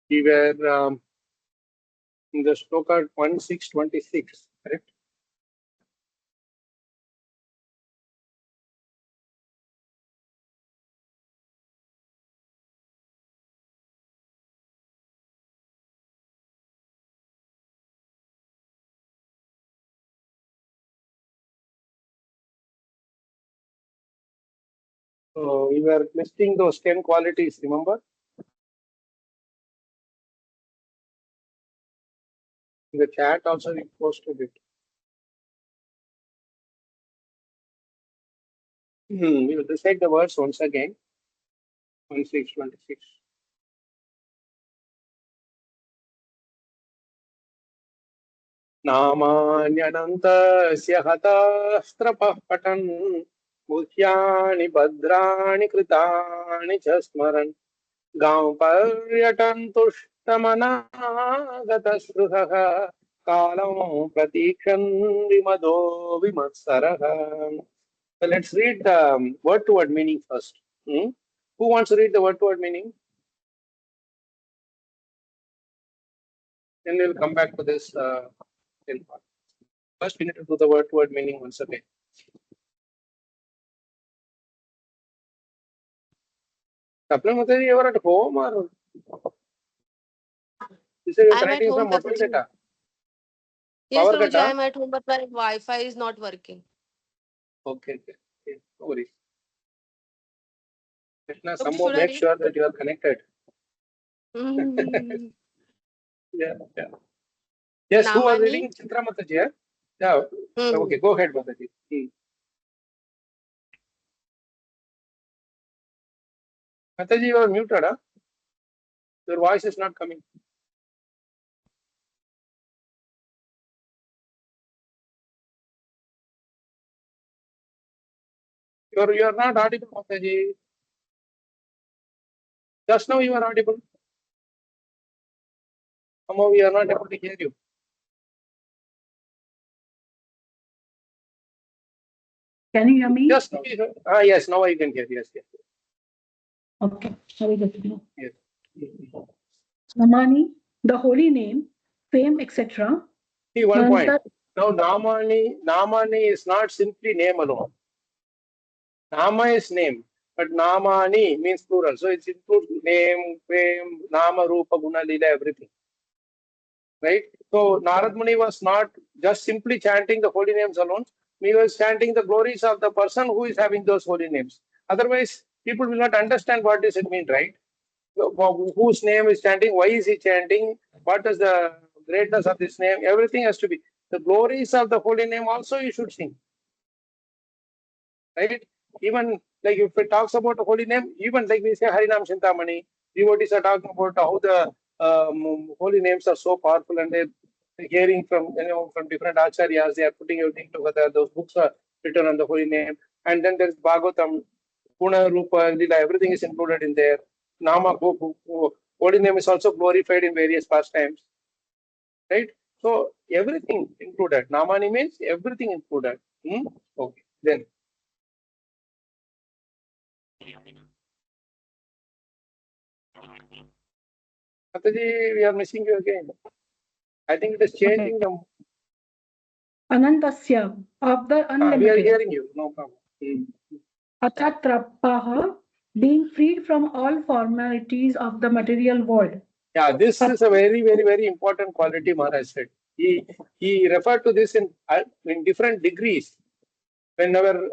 We were in the shloka 1626, correct? So we were listing those 10 qualities, remember? In the chat also we posted it. We will recite the words once again. 1626. नामान्यनन्तस्य हतास्त्रपः पठन् मुह्यानि भद्राणि कृतानि च स्मरन् गां पर्यटन् तुष्टमनागतस्पृहः कालं प्रतीक्षन् विमदो विमत्सरः. So let's read the word to word meaning first. Who wants to read the word to word meaning? Then we'll come back to this in part. First, we need to do the word to word meaning once again. Supplementary, you are at home or you say you're I'm at connecting home, from mobile Prabhuji. data? Yes, Power Prabhuji, data? I'm at home, but my Wi-Fi is not working. Okay. No worries. Krishna, So somehow should I make read? sure that you are connected. Mhm. Yeah. Yes, who was Namani. reading Chitra Mataji? Yeah. Okay, go ahead, Mataji. Mataji, you are muted. Huh? Your voice is not coming. You are not audible, Mataji. Just now you are audible. Somehow we are not able to hear you. Can you hear me? Just yes, now I can hear. Yes. Okay. Sorry, Yes. Namani, the holy name, fame, etc. See one point. Now Namani is not simply name alone. Nama is name, but Namani means plural. So it includes name, fame, Nama, Rupa, Guna, Lila, everything. Right? So Narad Muni was not just simply chanting the holy names alone. He was chanting the glories of the person who is having those holy names. Otherwise, people will not understand what does it mean, right? Whose name is chanting, why is he chanting, what is the greatness of this name, everything has to be. The glories of the holy name also you should sing. Right? Even like if it talks about a holy name, even like we say Harinam Chintamani, devotees are talking about how the holy names are so powerful and they're hearing from from different acharyas, they are putting everything together. Those books are written on the holy name. And then there's Bhagavatam, Guna, Rupa, Lila, everything is included in there. Nama, holy name is also glorified in various pastimes. Right? So everything included. Namani means everything included. Okay. Then Mataji, we are missing you again. I think it is changing the. Anantasya, of the unlimited. We are hearing you. No problem. Atatrapaha, being freed from all formalities of the material world. Yeah, this is a very, very, very important quality Maharaj said. He referred to this in different degrees whenever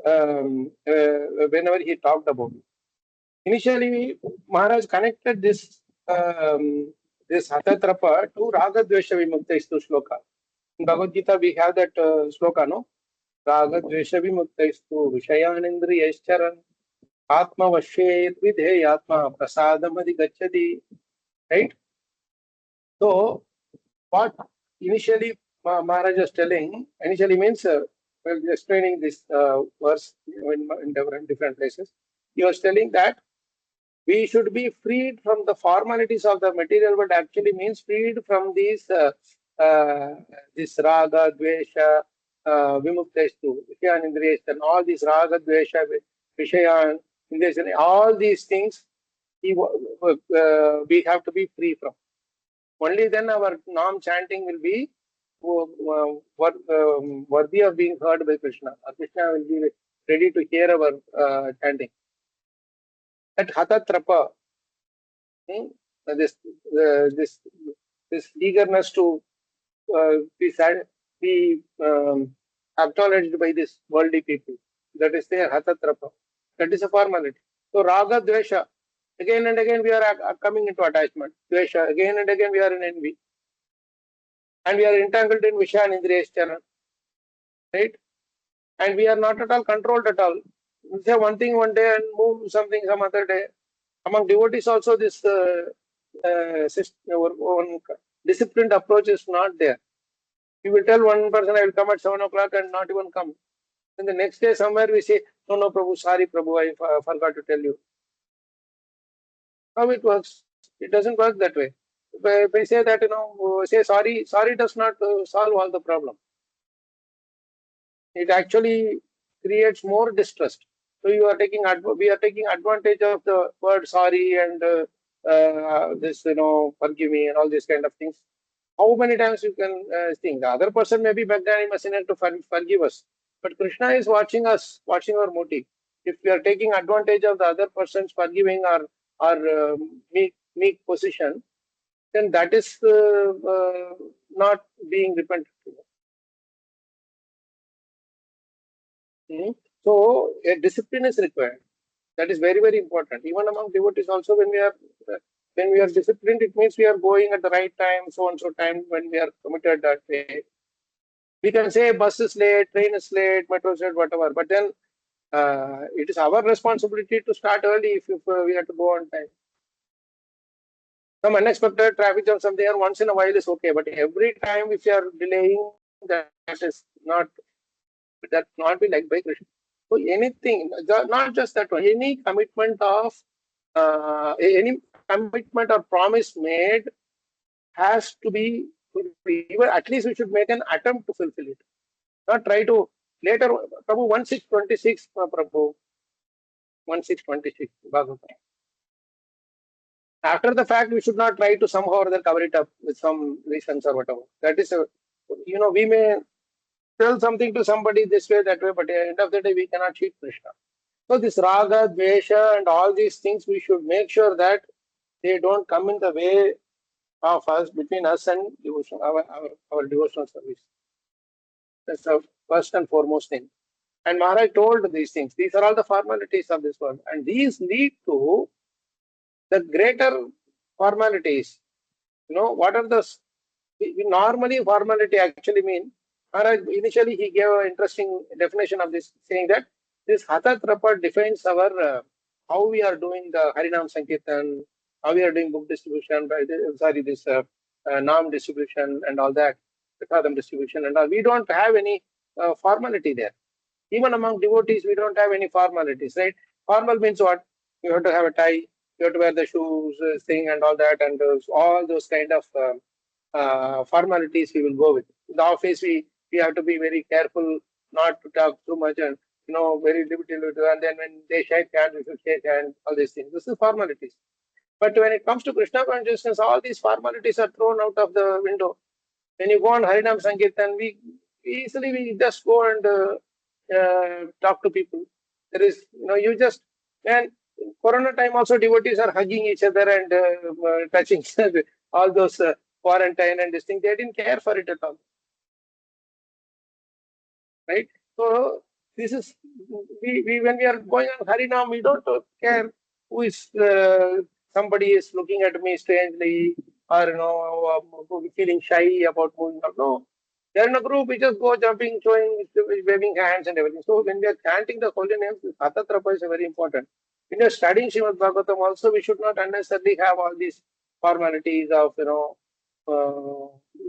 whenever he talked about it. Initially, Maharaj connected this Hatatrapa to Raga Dvesha Vimukta Shloka. In Bhagavad Gita, we have that shloka, no? Raga Dvesha Vimukta Vishayanindriyescharan Atma Vashet Vidheyatma Prasadamadi Gachati. Right? So, what initially Maharaj was telling, initially means, well, explaining this verse in different places, he was telling that we should be freed from the formalities of the material, but actually means freed from these this raga, dvesha, vimuktestu, vishayan, and all these raga, dvesha, vishayan, all these things we have to be free from. Only then our Nam chanting will be worthy of being heard by Krishna. Krishna will be ready to hear our chanting. At Hatatrapa, this this this eagerness to be acknowledged by this worldly people. That is their Hatatrapa. That is a formality. So Raga Dvesha, again and again we are coming into attachment. Dvesha, again and again we are in envy. And we are entangled in Visha and Indriya, right? And we are not at all controlled at all. We say one thing one day and move something some other day. Among devotees also this one disciplined approach is not there. You will tell one person I will come at 7 o'clock and not even come. Then the next day somewhere we say, no, Prabhu, sorry, Prabhu, I forgot to tell you. How it works? It doesn't work that way. If I say that, say sorry, sorry does not solve all the problem. It actually creates more distrust. So we are taking advantage of the word sorry and this, forgive me and all these kind of things. How many times you can think the other person may be magnanimous enough to forgive us, but Krishna is watching us, watching our motive. If we are taking advantage of the other person's forgiving or meek position, then that is not being repentant. So a discipline is required. That is very, very important. Even among devotees also, when we are disciplined, it means we are going at the right time, so and so time when we are committed that way. We can say bus is late, train is late, metro is late, whatever. But then it is our responsibility to start early if we have to go on time. Some unexpected traffic jam, something once in a while is okay, but every time if you are delaying, that is not be like by Krishna. So anything, not just that one, any commitment or promise made has to be fulfilled. At least we should make an attempt to fulfill it. Not try to later. Prabhu 1626, Prabhu 1626. After the fact, we should not try to somehow or other cover it up with some reasons or whatever. That is, we may tell something to somebody this way, that way, but at the end of the day, we cannot cheat Krishna. So this raga, dvesha, and all these things, we should make sure that they don't come in the way of us, between us and devotion, our devotional service. That's the first and foremost thing. And Maharaj told these things. These are all the formalities of this world, and these lead to the greater formalities. What are the normally formality actually mean? Maharaj initially he gave an interesting definition of this, saying that this Hatatrapa defines our how we are doing the Harinam Sankirtan, how we are doing book distribution, this Nam distribution and all that, Prasadam distribution and all. We don't have any formality there. Even among devotees, we don't have any formalities, right? Formal means what? You have to have a tie, you have to wear the shoes, thing and all that, and all those kind of formalities we will go with. In the office, we have to be very careful not to talk too much and very limited. And then when they shake hands, we should shake hands. All these things. This is formalities. But when it comes to Krishna consciousness, all these formalities are thrown out of the window. When you go on Harinam Sankirtan, we just go and talk to people. There is, and Corona time also devotees are hugging each other and touching all those quarantine and this thing. They didn't care for it at all. Right? So this is, when we are going on Harinam, we don't care who is, somebody is looking at me strangely or feeling shy about moving out. No, they're in a group, we just go jumping, showing, waving hands and everything. So when we are chanting the holy names, Hatatrapa is very important. When you are studying Srimad Bhagavatam also, we should not unnecessarily have all these formalities of,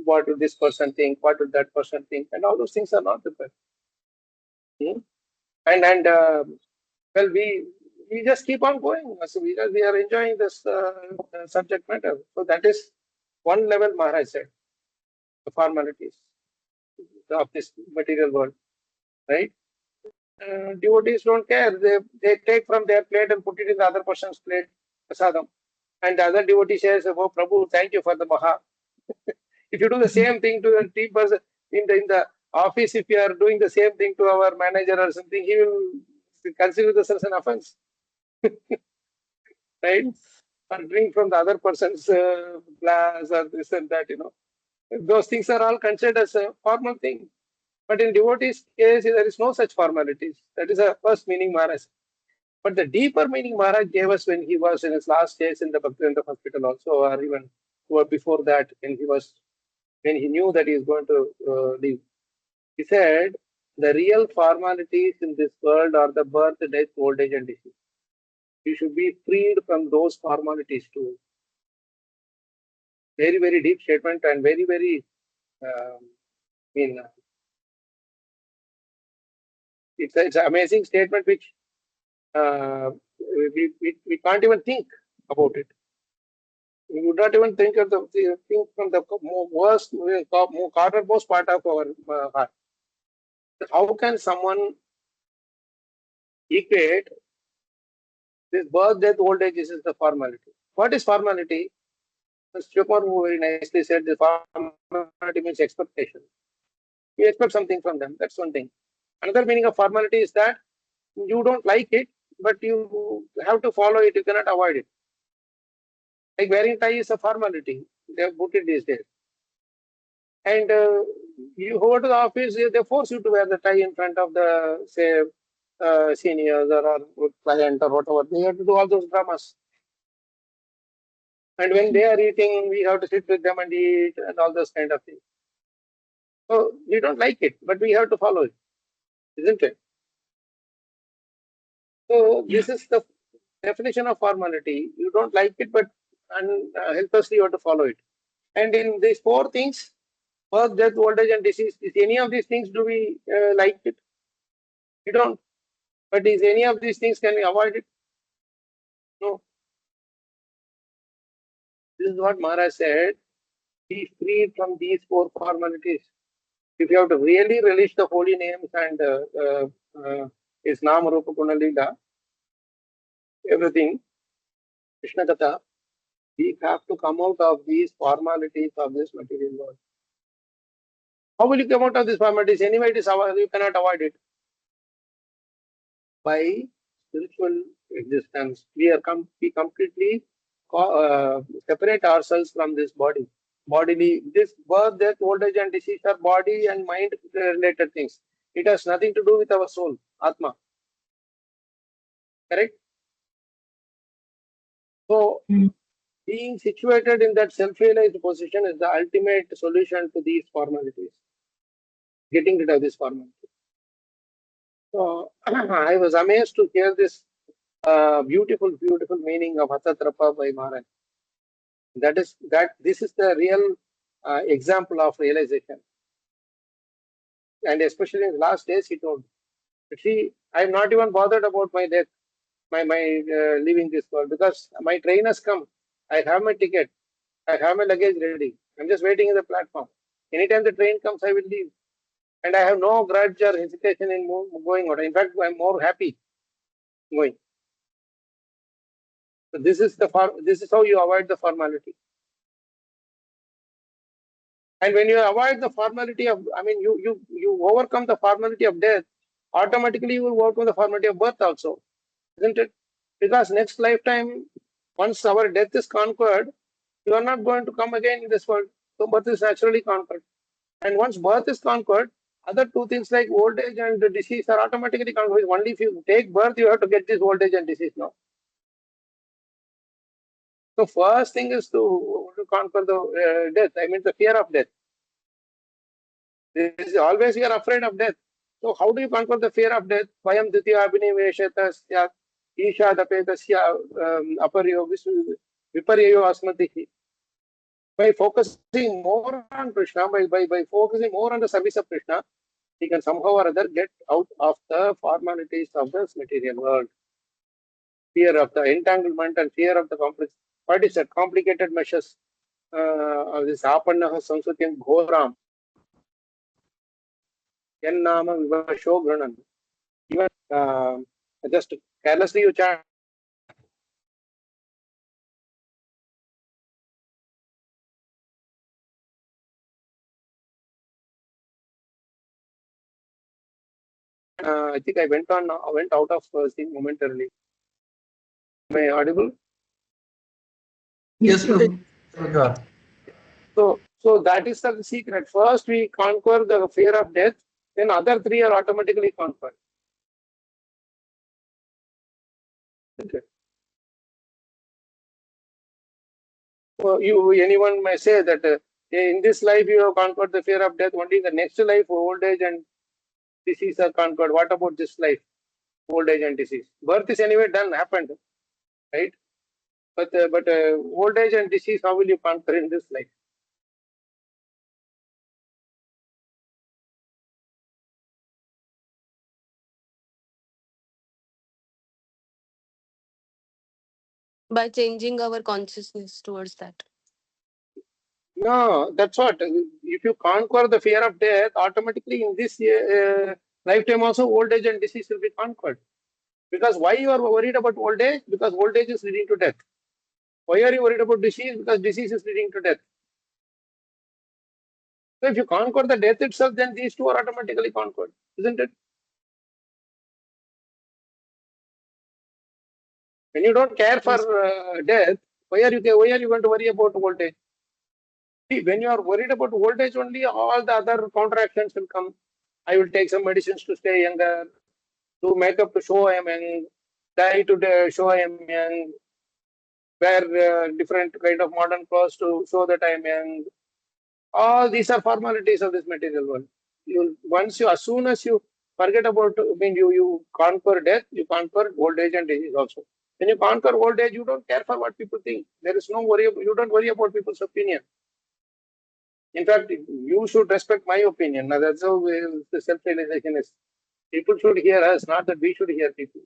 what would this person think, what would that person think, and all those things are not required. And well, we just keep on going. So we are enjoying this subject matter. So that is one level Maharaj said, the formalities of this material world, right? Devotees don't care. They take from their plate and put it in the other person's plate, prasadam. And the other devotee says, "Oh Prabhu, thank you for the Maha." If you do the same thing to a team person in the office, if you are doing the same thing to our manager or something, he will consider this as an offense, right? Or drink from the other person's glass or this and that, Those things are all considered as a formal thing. But in devotee's case, there is no such formalities. That is a first meaning Maharaj. But the deeper meaning Maharaj gave us when he was in his last days in the Bhaktivinoda hospital also, or even before that, when he knew that he is going to leave. He said, the real formalities in this world are the birth, death, old age, and disease. You should be freed from those formalities too. Very, very deep statement and very, very, it's an amazing statement which we can't even think about it. We would not even think of think from the worst, cornermost part of our heart. How can someone equate this birth, death, old age is the formality? What is formality? Shukar very nicely said the formality means expectation. You expect something from them. That's one thing. Another meaning of formality is that you don't like it, but you have to follow it. You cannot avoid it. Like wearing tie is a formality. They have put it these days. And you go to the office, they force you to wear the tie in front of the, say, seniors or client or whatever. They have to do all those dramas. And when they are eating, we have to sit with them and eat and all those kind of things. So we don't like it, but we have to follow it, isn't it? So this is the definition of formality. You don't like it, but helplessly you have to follow it. And in these four things, birth, death, old age, and disease, is any of these things do we like it? We don't. But is any of these things, can we avoid it? No. This is what Maharaj said. Be free from these four formalities. If you have to really relish the holy names and his Nama Rupa Guna Leela, everything, Krishna Katha, we have to come out of these formalities of this material world. How will you come out of these formalities? Anyway, you cannot avoid it. By spiritual existence, we completely separate ourselves from this body. Bodily, this birth, death, old age, and disease are body and mind related things. It has nothing to do with our soul, Atma. Correct? So, being situated in that self-realized position is the ultimate solution to these formalities. Getting rid of this formality. So, I was amazed to hear this beautiful meaning of Hatatrapa by Maharaj. This is the real example of realization. And especially in the last days, he told, see, I'm not even bothered about my death, my leaving this world, because my train has come. I have my ticket. I have my luggage ready. I'm just waiting in the platform. Anytime the train comes, I will leave. And I have no grudge or hesitation in going out. In fact, I'm more happy going. So this is how you avoid the formality. And when you avoid the formality of, you overcome the formality of death, automatically you will overcome the formality of birth also, isn't it? Because next lifetime, once our death is conquered, you are not going to come again in this world. So birth is naturally conquered. And once birth is conquered, other two things like old age and disease are automatically conquered. Only if you take birth, you have to get this old age and disease now. So first thing is to conquer the death. I mean the fear of death. Always you are afraid of death. So how do you conquer the fear of death? Vayam ditya abhiniveshatasya isha dapetasya aparyo viparyo asmatihi. By focusing more on Krishna, by focusing more on the service of Krishna, he can somehow or other get out of the formalities of this material world. Fear of the entanglement and fear of the complex. What is that? Complicated measures of this apannaha samsutyam ghoram. Yannama vivasho granan. Even just carelessly you chant I think I went out of thing momentarily. Am I audible? Yes, Yes, Prabhu. you are. So that is the secret. First, we conquer the fear of death, then other three are automatically conquered. Okay. So anyone may say that in this life you have conquered the fear of death. Only in the next life, old age and disease are conquered. What about this life, old age and disease? Birth is anyway done, happened, right? But old age and disease, how will you conquer in this life? By changing our consciousness towards that. No, that's what. If you conquer the fear of death, automatically in this lifetime also old age and disease will be conquered. Because why you are worried about old age? Because old age is leading to death. Why are you worried about disease? Because disease is leading to death. So if you conquer the death itself, then these two are automatically conquered, isn't it? When you don't care for Yes. death, why are you going to worry about old age? See, when you are worried about old age only, all the other counteractions will come. I will take some medicines to stay younger, do makeup to show I am young, die to show I am young, wear different kind of modern clothes to show that I am young. All these are formalities of this material world. As soon as you forget about, you conquer death, you conquer old age and disease also. When you conquer old age, you don't care for what people think. There is no worry. You don't worry about people's opinion. In fact, you should respect my opinion. Now, that's how the self-realization is. People should hear us, not that we should hear people.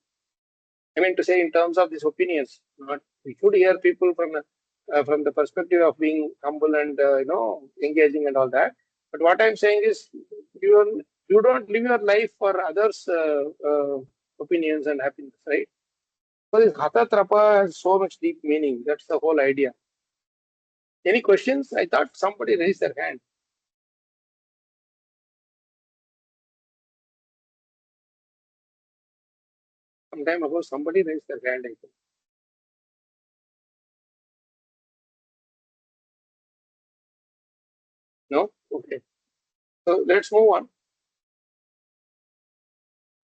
I mean to say, in terms of these opinions, not we should hear people from the perspective of being humble and engaging and all that. But what I'm saying is, you don't live your life for others' opinions and happiness, right? So this Hatha Trapa has so much deep meaning. That's the whole idea. Any questions? I thought somebody raised their hand. Some time ago, somebody raised their hand, I think. No? Okay. So let's move on.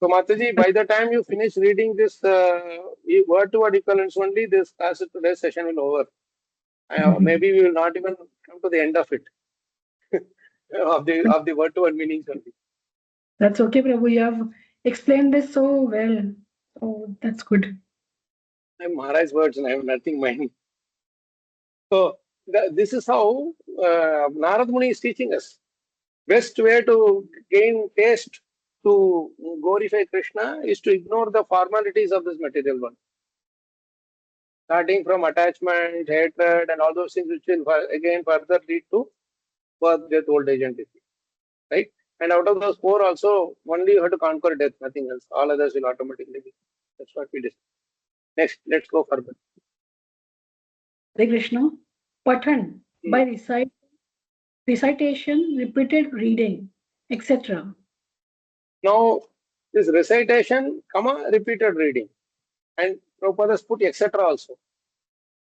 So Mataji, by the time you finish reading this word to word equivalence only, this class today's session will over. Maybe we will not even come to the end of it, of the word to word meanings only. That's okay, Prabhu. You have explained this so well. Oh, that's good. I'm Maharaj's words and I have nothing mine. So this is how Narada Muni is teaching us. Best way to gain taste to glorify Krishna is to ignore the formalities of this material world. Starting from attachment, hatred, and all those things which will again further lead to birth, death, old age, and disease. Right? And out of those four also, only you have to conquer death, nothing else. All others will automatically be. That's what we discussed. Next, let's go further. Hare Krishna. Pathan, by recitation, repeated reading, etc. Now, this recitation, repeated reading. And Prabhupada has put etc. also.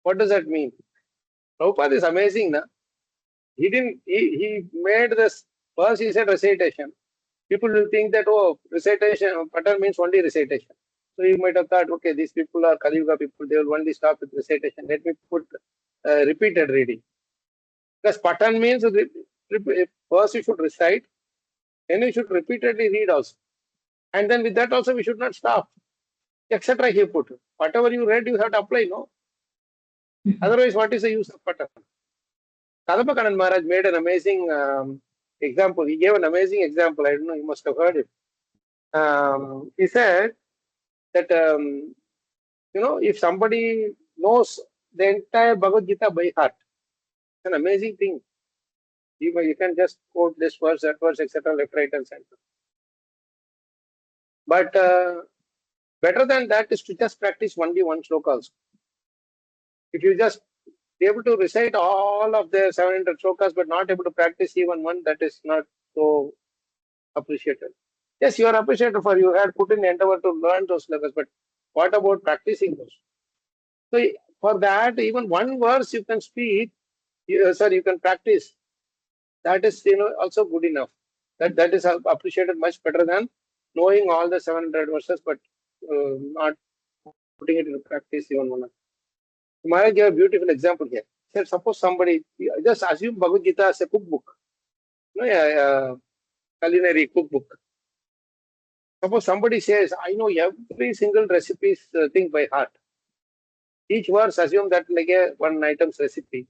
What does that mean? Prabhupada is amazing, na? He made this, first he said recitation. People will think that, oh, recitation, pattern means only recitation. So you might have thought, okay, these people are Kali Yuga people, they will only stop with recitation. Let me put repeated reading. Because pattern means first you should recite, then you should repeatedly read also. And then with that also we should not stop, etc. He put. Whatever you read, you have to apply, no? Otherwise, what is the use of pattern? Kadambakanan Maharaj made an amazing example. He gave an amazing example. I don't know, you must have heard it. He said that, if somebody knows the entire Bhagavad Gita by heart, it's an amazing thing. You can just quote this verse, that verse, etc., left, right, and center. But better than that is to just practice only one sloka also. If you just be able to recite all of the 700 slokas but not able to practice even one, that is not so appreciated. Yes, you are appreciated for you had put in endeavor to learn those slokas, but what about practicing those? So for that, even one verse you can speak, you can practice. That is, also good enough. That is appreciated much better than knowing all the 700 verses, but not putting it into practice even one. Maharaj gave a beautiful example here. He said, suppose somebody, just assume Bhagavad Gita as a cookbook, culinary cookbook. Suppose somebody says, I know every single recipe thing by heart. Each verse, assume that like a one item's recipe.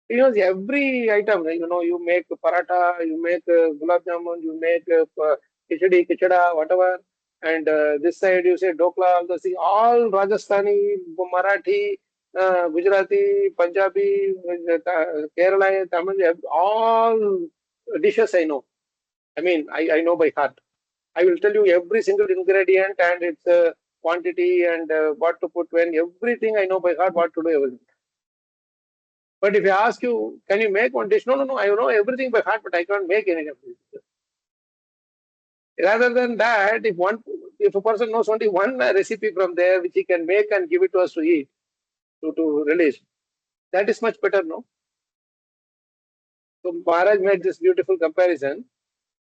He knows every item. You make paratha, you make gulab jamun, you make khichdi, khichda, whatever. And this side you say dokla, all the things, all Rajasthani, Marathi, Gujarati, Punjabi, Kerala, Tamil, all dishes I know. I mean, I know by heart. I will tell you every single ingredient and its quantity and what to put when, everything I know by heart, what to do, everything. But if I ask you, can you make one dish? No, I know everything by heart, but I can't make any of it. Rather than that, if a person knows only one recipe from there which he can make and give it to us to eat, to release, that is much better, no? So Maharaj made this beautiful comparison.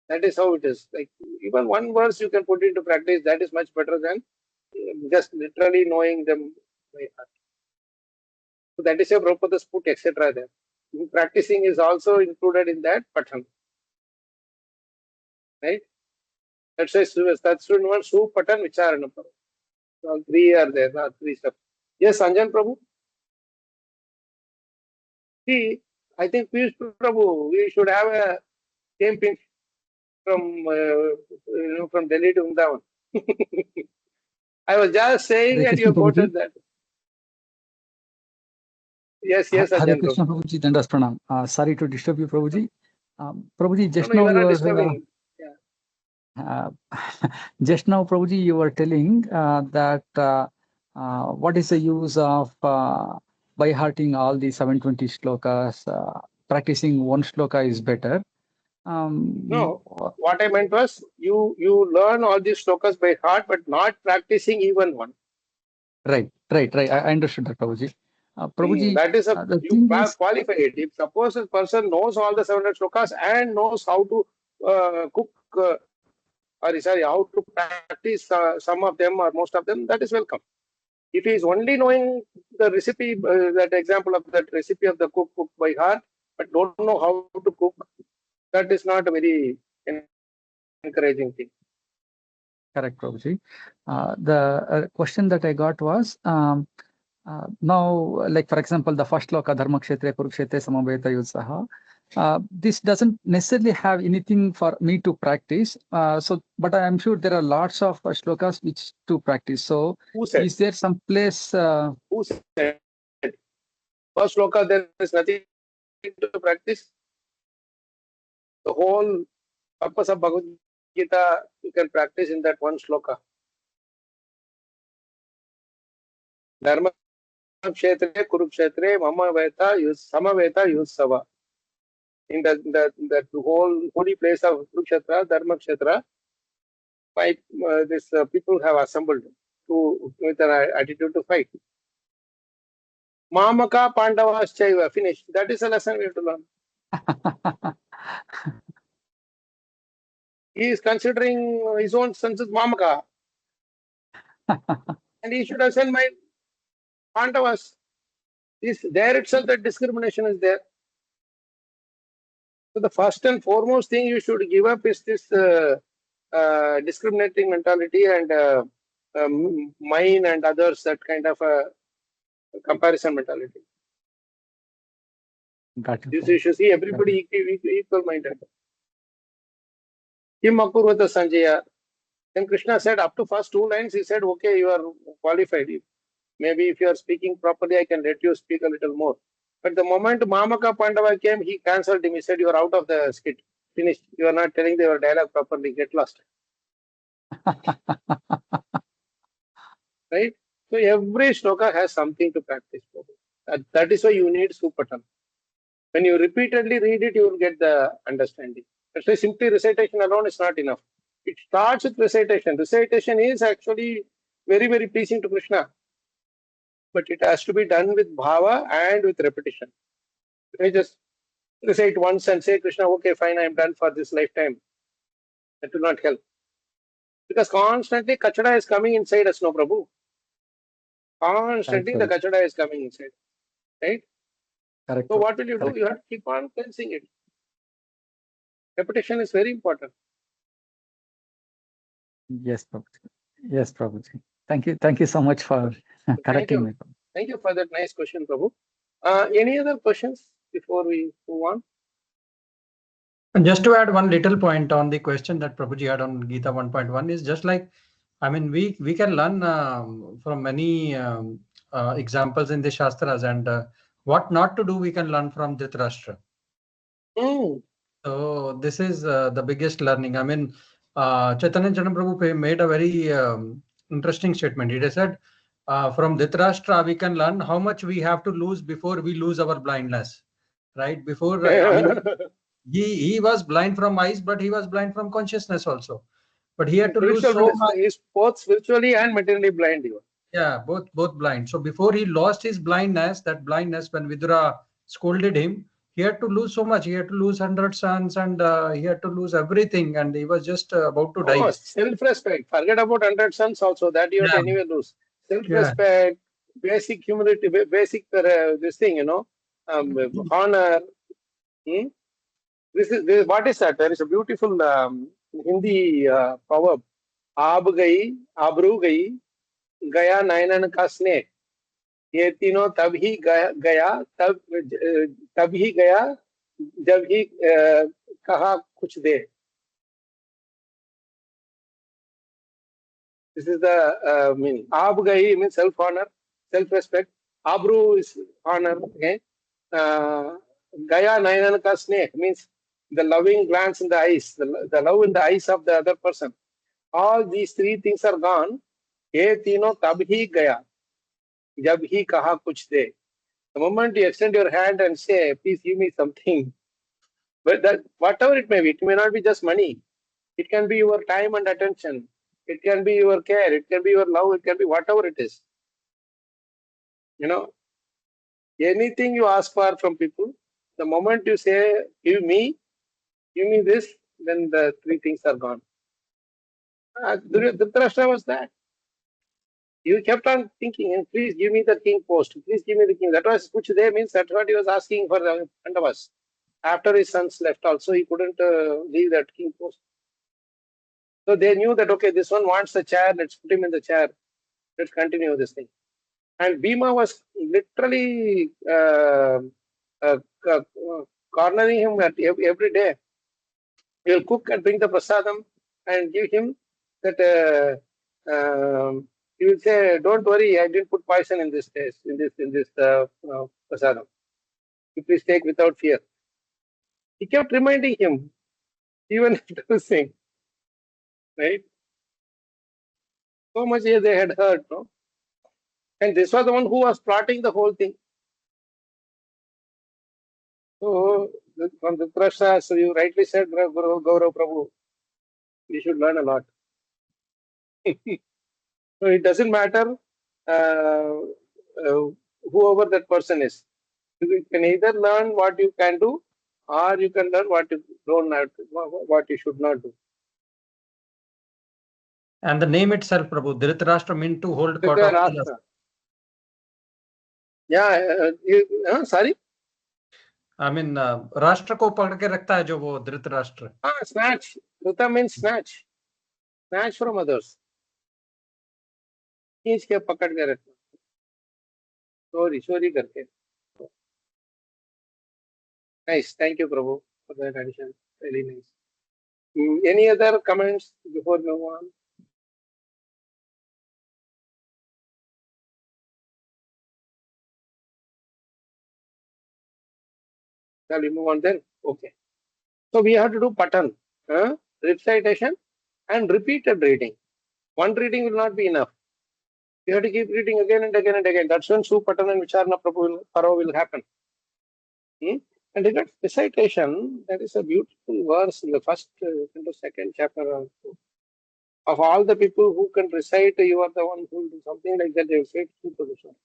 That is how it is. Like even one verse you can put into practice, that is much better than just literally knowing them by heart. So that is why Prabhupada's put etc. there. Practicing is also included in that pathan. Right? That's why Satsuna Su Patan Vicharana. So three are there, three steps. Yes, Anjan Prabhu. See, I think Piyush Prabhu, we should have a camping from Delhi to Vrindavan. I was just saying Hare and you Krishna Prabhuji. quoted that. Yes, Hare Anjan Krishna Prabhu. Prabhuji, Dandas Pranam. Sorry to disturb you, Prabhuji. Prabhuji, just No, now you are you not were disturbing. Yeah. just now, Prabhuji, you were telling that what is the use of by hearting all the 720 shlokas? Practicing one shloka is better. No, what I meant was you learn all these slokas by heart, but not practicing even one. Right. I understood that, Prabhuji. Prabhuji, That is the you thing have is, qualified it. If suppose a person knows all the 700 slokas and knows how to cook, how to practice some of them or most of them, that is welcome. If he is only knowing the recipe, that example of that recipe of the cook by heart, but don't know how to cook, that is not a very encouraging thing. correct, Prabhuji. The question that I got was, now, like for example, the first shloka, Dharma Kshetre, Kurukshetre, Samaveta Yutsaha, this doesn't necessarily have anything for me to practice. But I am sure there are lots of shlokas which to practice. So, Who said? is there some place? Who said? First shloka, there is nothing to practice. The whole purpose of Bhagavad Gita, you can practice in that one shloka. Dharma Kshetre, Kurukshetre, Mama Veta, Samaveta, Yutsava. In that whole holy place of Kurukshetra, Dharma Kshetra, these people have assembled with an attitude to fight. Mamaka Pandavas Chaiva, finished. That is a lesson we have to learn. He is considering his own sons as Mamaka. And he should have sent my Pandavas. There itself that discrimination is there. So the first and foremost thing you should give up is this discriminating mentality and mine and others, that kind of comparison mentality. Got it. You should see everybody equal minded. Kim Akurvata Sanjaya. Then Krishna said, up to first two lines, he said, okay, you are qualified. Maybe if you are speaking properly, I can let you speak a little more. But the moment Mamaka Pandava came, he cancelled him. He said, you are out of the skit. Finished. You are not telling your dialogue properly. Get lost. Right? So every shloka has something to practice. That is why you need Supatan. When you repeatedly read it, you will get the understanding. That's why simply recitation alone is not enough. It starts with recitation. Recitation is actually very, very pleasing to Krishna. But it has to be done with bhava and with repetition. If I just recite once and say, Krishna, okay, fine, I am done for this lifetime, that will not help. Because constantly Kachada is coming inside us, no Prabhu. Constantly the Kachada is coming inside, right? Correct. So what will you do? Correct. You have to keep on cleansing it. Repetition is very important. Yes, Prabhuji. Yes, Prabhuji. Thank you. Thank you so much for correcting me. Thank you for that nice question, Prabhu. Any other questions before we move on? And just to add one little point on the question that Prabhuji had on Gita 1.1 is just like, I mean, we can learn from many examples in the Shastras, and what not to do we can learn from Dhritarashtra. So this is the biggest learning. I mean, Chaitanya Prabhu made a very interesting statement. He said, from Dhritarashtra we can learn how much we have to lose before we lose our blindness, right? Before, I mean, he was blind from eyes, but he was blind from consciousness also. But he had to lose so much. He is both spiritually and materially blind. Even. Yeah, both blind. So before he lost his blindness, that blindness when Vidura scolded him, he had to lose so much. He had to lose 100 sons, and he had to lose everything, and he was just about to die. Self-respect. Forget about 100 sons also. That you have to anyway lose. Self-respect, basic humility, basic this thing, honor. This is what is that? There is a beautiful Hindi proverb. Aab gayi, abru gayi, gaya nainan ka sneh. ये तीनों तब ही गया तब ही गया जब ही कहा कुछ दे. This is the meaning. Aab gayi means self-honor, self-respect. Abru is honor. Okay. Gaya nainan ka sneh means the loving glance in the eyes, the love in the eyes of the other person. All these three things are gone. Ye तीनों तब ही गया जब ही कहा कुछ दे. The moment you extend your hand and say, please give me something, but that whatever it may not be just money. It can be your time and attention. It can be your care. It can be your love. It can be whatever it is. Anything you ask for from people, the moment you say, give me this, then the three things are gone. Dhritarashtra was that. You kept on thinking, please give me the king post. Please give me the king. That was which they means that's what he was asking for the Pandavas. After his sons left also, he couldn't leave that king post. So they knew that, okay, this one wants the chair, let's put him in the chair. Let's continue this thing. And Bhima was literally cornering him every day. He'll cook and bring the prasadam and give him that. He will say, "Don't worry, I didn't put poison in this taste, in this prasadam. You please take without fear." He kept reminding him, even after this thing, right? So much they had heard, no? And this was the one who was plotting the whole thing. So from the Dhritarashtra, so you rightly said, Gaurav Prabhu, we should learn a lot. So it doesn't matter whoever that person is. You can either learn what you can do, or you can learn what you don't have to, what you should not do. And the name itself, Prabhu, Dhritarashtra meant to hold court of killers. Yeah, sorry? I mean, Rashtra ko pakad ke rakhta hai jo wo Dhritarashtra. Snatch. Dhrita means snatch. Snatch from others. खींच के पकड़ के रखना. चोरी करके. Nice. Thank you, Prabhu, for that addition. Really nice. Any other comments before we move on? Shall we move on then? Okay. So we have to do pattern, recitation, and repeated reading. One reading will not be enough. You have to keep reading again and again and again. That's when Supatan and Vicharana Prabhu will happen. And in that recitation, that is a beautiful verse in the first and the second chapter. Of all the people who can recite, you are the one who will do something like that. They will say Suta Goswami.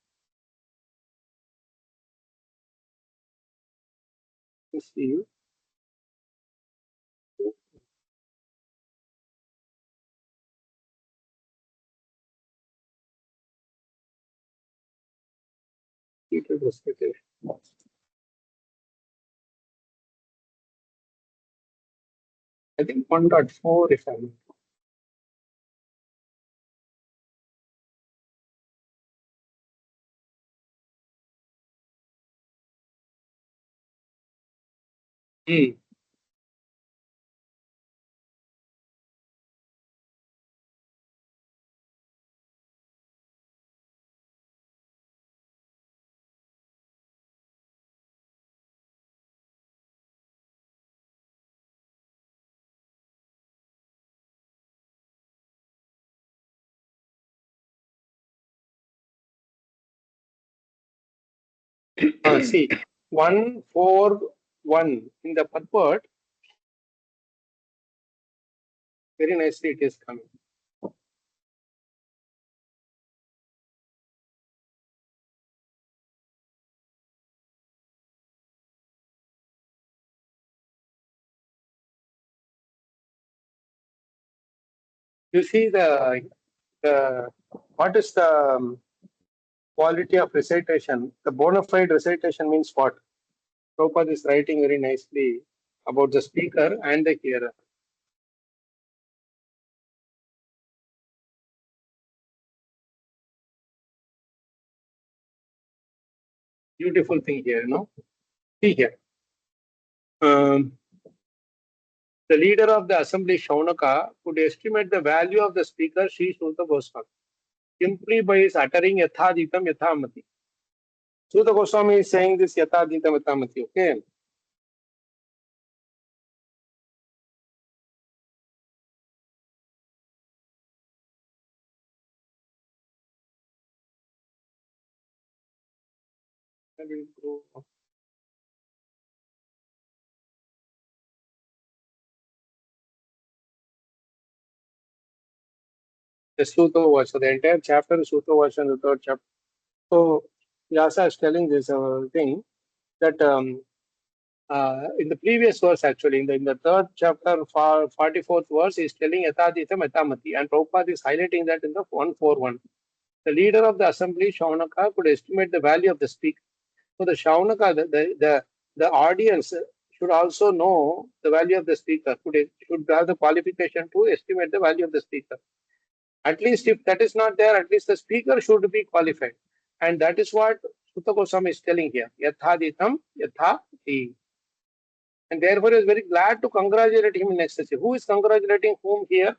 Let's see. Repeated recitation. I think 1.4 if I'm. See, 141 in the purport, very nicely it is coming. You see the what is the quality of recitation? The bona fide recitation means what? Prabhupada is writing very nicely about the speaker and the hearer. Beautiful thing here, no? See here. The leader of the assembly, Shaunaka, could estimate the value of the speaker, Sri Suta Goswami, simply by his uttering Yathaditam Yathamati. Suta Goswami is saying this Yathaditam Yathamati, okay? The Suta verse, so the entire chapter is Suta verse and the third chapter. So Vyasa is telling this thing that in the previous verse, actually, in the third chapter, 44th verse, is telling Yataditam Yatamati, and Prabhupada is highlighting that in the 141. The leader of the assembly, Shaunaka, could estimate the value of the speaker. So the Shaunaka, the audience should also know the value of the speaker, should have the qualification to estimate the value of the speaker. At least if that is not there, at least the speaker should be qualified. And that is what Suta Goswami is telling here. Yathaditam Yathati. And therefore he is very glad to congratulate him in ecstasy. Who is congratulating whom here?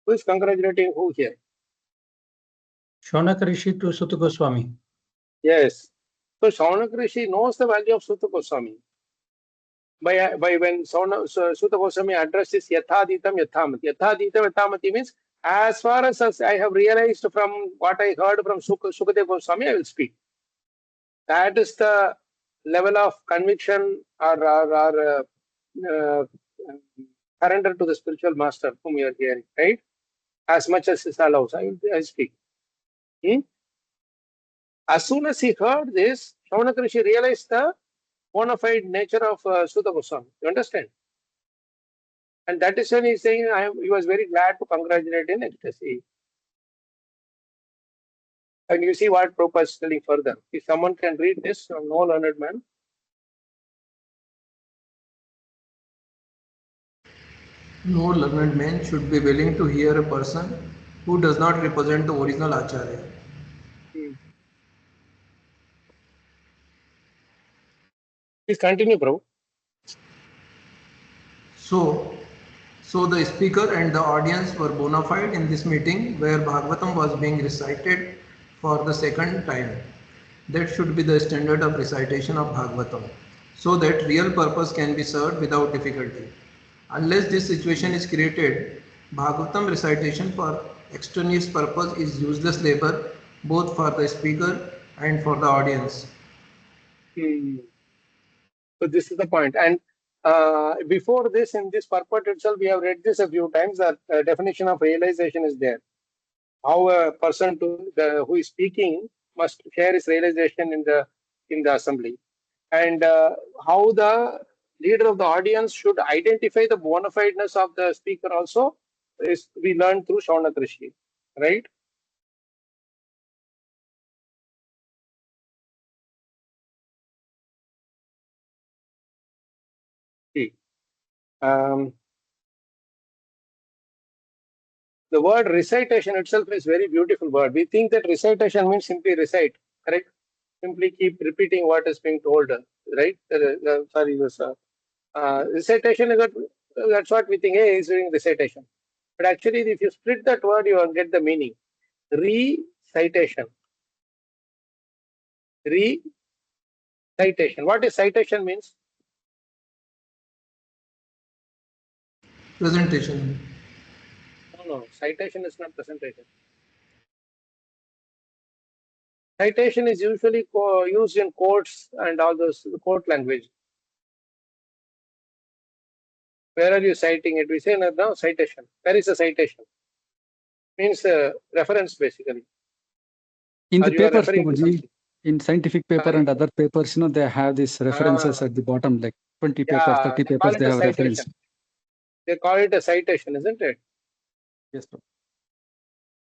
Who is congratulating who here? Shaunaka Rishi to Suta Goswami. Yes. So Shaunaka Rishi knows the value of Suta Goswami. By when Suta Goswami addresses Yathaditam Yathamati. Yathaditam Yathamati means as far as I have realized from what I heard from Sukadeva Goswami, I will speak. That is the level of conviction or surrender to the spiritual master whom you are hearing, right? As much as is allows, I speak. As soon as he heard this, Shaunaka Rishi realized the bona fide nature of Suta Goswami. You understand? And that is when he is saying he was very glad to congratulate in ecstasy. And you see what Prabhupada is telling further. If someone can read this, no learned man. No learned man should be willing to hear a person who does not represent the original Acharya. Please continue, Prabhu. So the speaker and the audience were bona fide in this meeting where Bhagavatam was being recited for the second time. That should be the standard of recitation of Bhagavatam, so that real purpose can be served without difficulty. Unless this situation is created, Bhagavatam recitation for extraneous purpose is useless labor both for the speaker and for the audience. So this is the point. And before this, in this purport itself, we have read this a few times, that definition of realization is there. How a person who is speaking must share his realization in the assembly, and how the leader of the audience should identify the bona fideness of the speaker also is we learned through Shravana Krishi, right? See, the word recitation itself is very beautiful word. We think that recitation means simply recite, correct? Simply keep repeating what is being told, right? Sorry, this recitation is that's what we think. Hey, he's doing recitation, but actually, if you split that word, you will get the meaning. Recitation. Recitation. What is citation means? Presentation. No. Citation is not presentation. Citation is usually used in courts and all those court language. Where are you citing it? We say no citation. Where is a citation? Means reference basically. In Or the you are papers, referring to Prabhuji, something. in scientific paper and other papers, they have these references Ah. at the bottom, like 20 papers, 30 They call papers, it they a have reference. citation. They call it a citation, isn't it? Yes, Prabhu.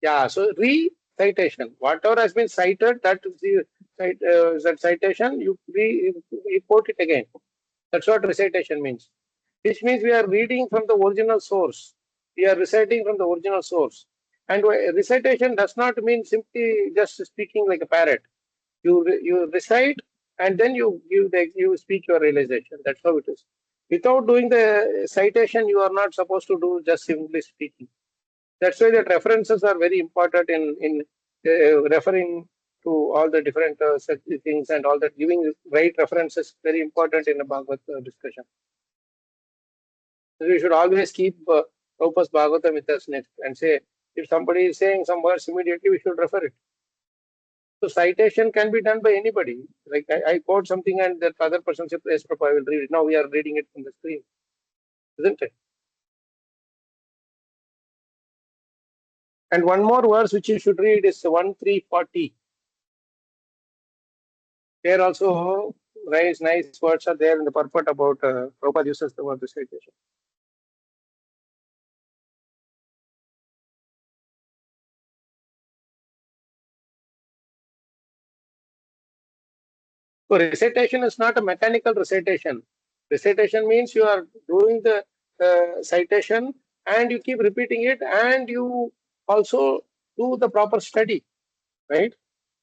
Yeah. So recitation, whatever has been cited, that is the that citation. You quote it again. That's what recitation means. Which means we are reading from the original source. We are reciting from the original source. And recitation does not mean simply just speaking like a parrot. You recite and then you speak your realization. That's how it is. Without doing the citation, you are not supposed to do just simply speaking. That's why that references are very important in referring to all the different such things and all that. Giving right references very important in a Bhagavad discussion. So we should always keep Prabhupada's Bhagavatam with us next and say, if somebody is saying some words immediately, we should refer it. So citation can be done by anybody. Like I quote something and that other person says, yes, Prabhupada, I will read it. Now we are reading it from the screen, isn't it? And one more verse which you should read is 1340. There also nice words are there in the purport about Prabhupada uses the word recitation. So recitation is not a mechanical recitation. Recitation means you are doing the citation and you keep repeating it and you also do the proper study, right?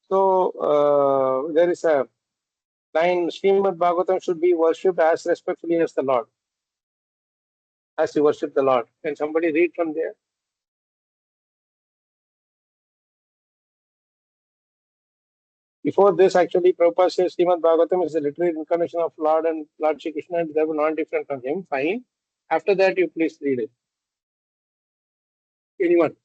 So there is a line, Srimad Bhagavatam should be worshipped as respectfully as the Lord, as you worship the Lord. Can somebody read from there? Before this, actually, Prabhupada says Srimad Bhagavatam is a literary incarnation of Lord and Lord Shri Krishna, and they were not different from him. Fine. After that, you please read it. Anyone?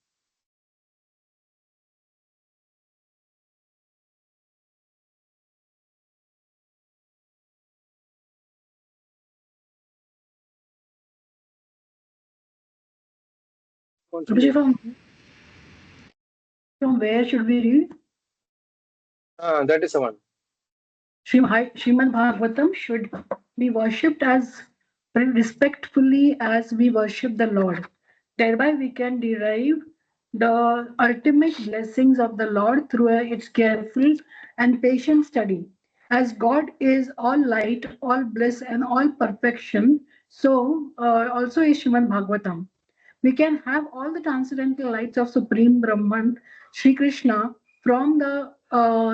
Prabhuji, from where should we read? That is the one. Srimad Bhagavatam should be worshipped as respectfully as we worship the Lord. Thereby we can derive the ultimate blessings of the Lord through its careful and patient study. As God is all light, all bliss, and all perfection, so also is Srimad Bhagavatam. We can have all the transcendental lights of Supreme Brahman, Sri Krishna, from the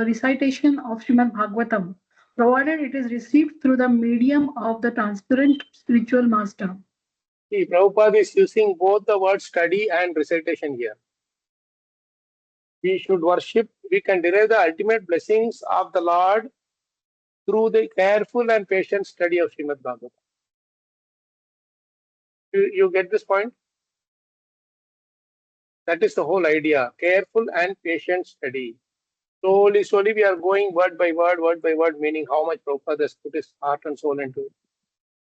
recitation of Srimad Bhagavatam, provided it is received through the medium of the transparent spiritual master. See, Prabhupada is using both the word study and recitation here. We should worship, we can derive the ultimate blessings of the Lord through the careful and patient study of Srimad Bhagavatam. You get this point? That is the whole idea. Careful and patient study. Slowly we are going word by word, meaning how much Prabhupada has put his heart and soul into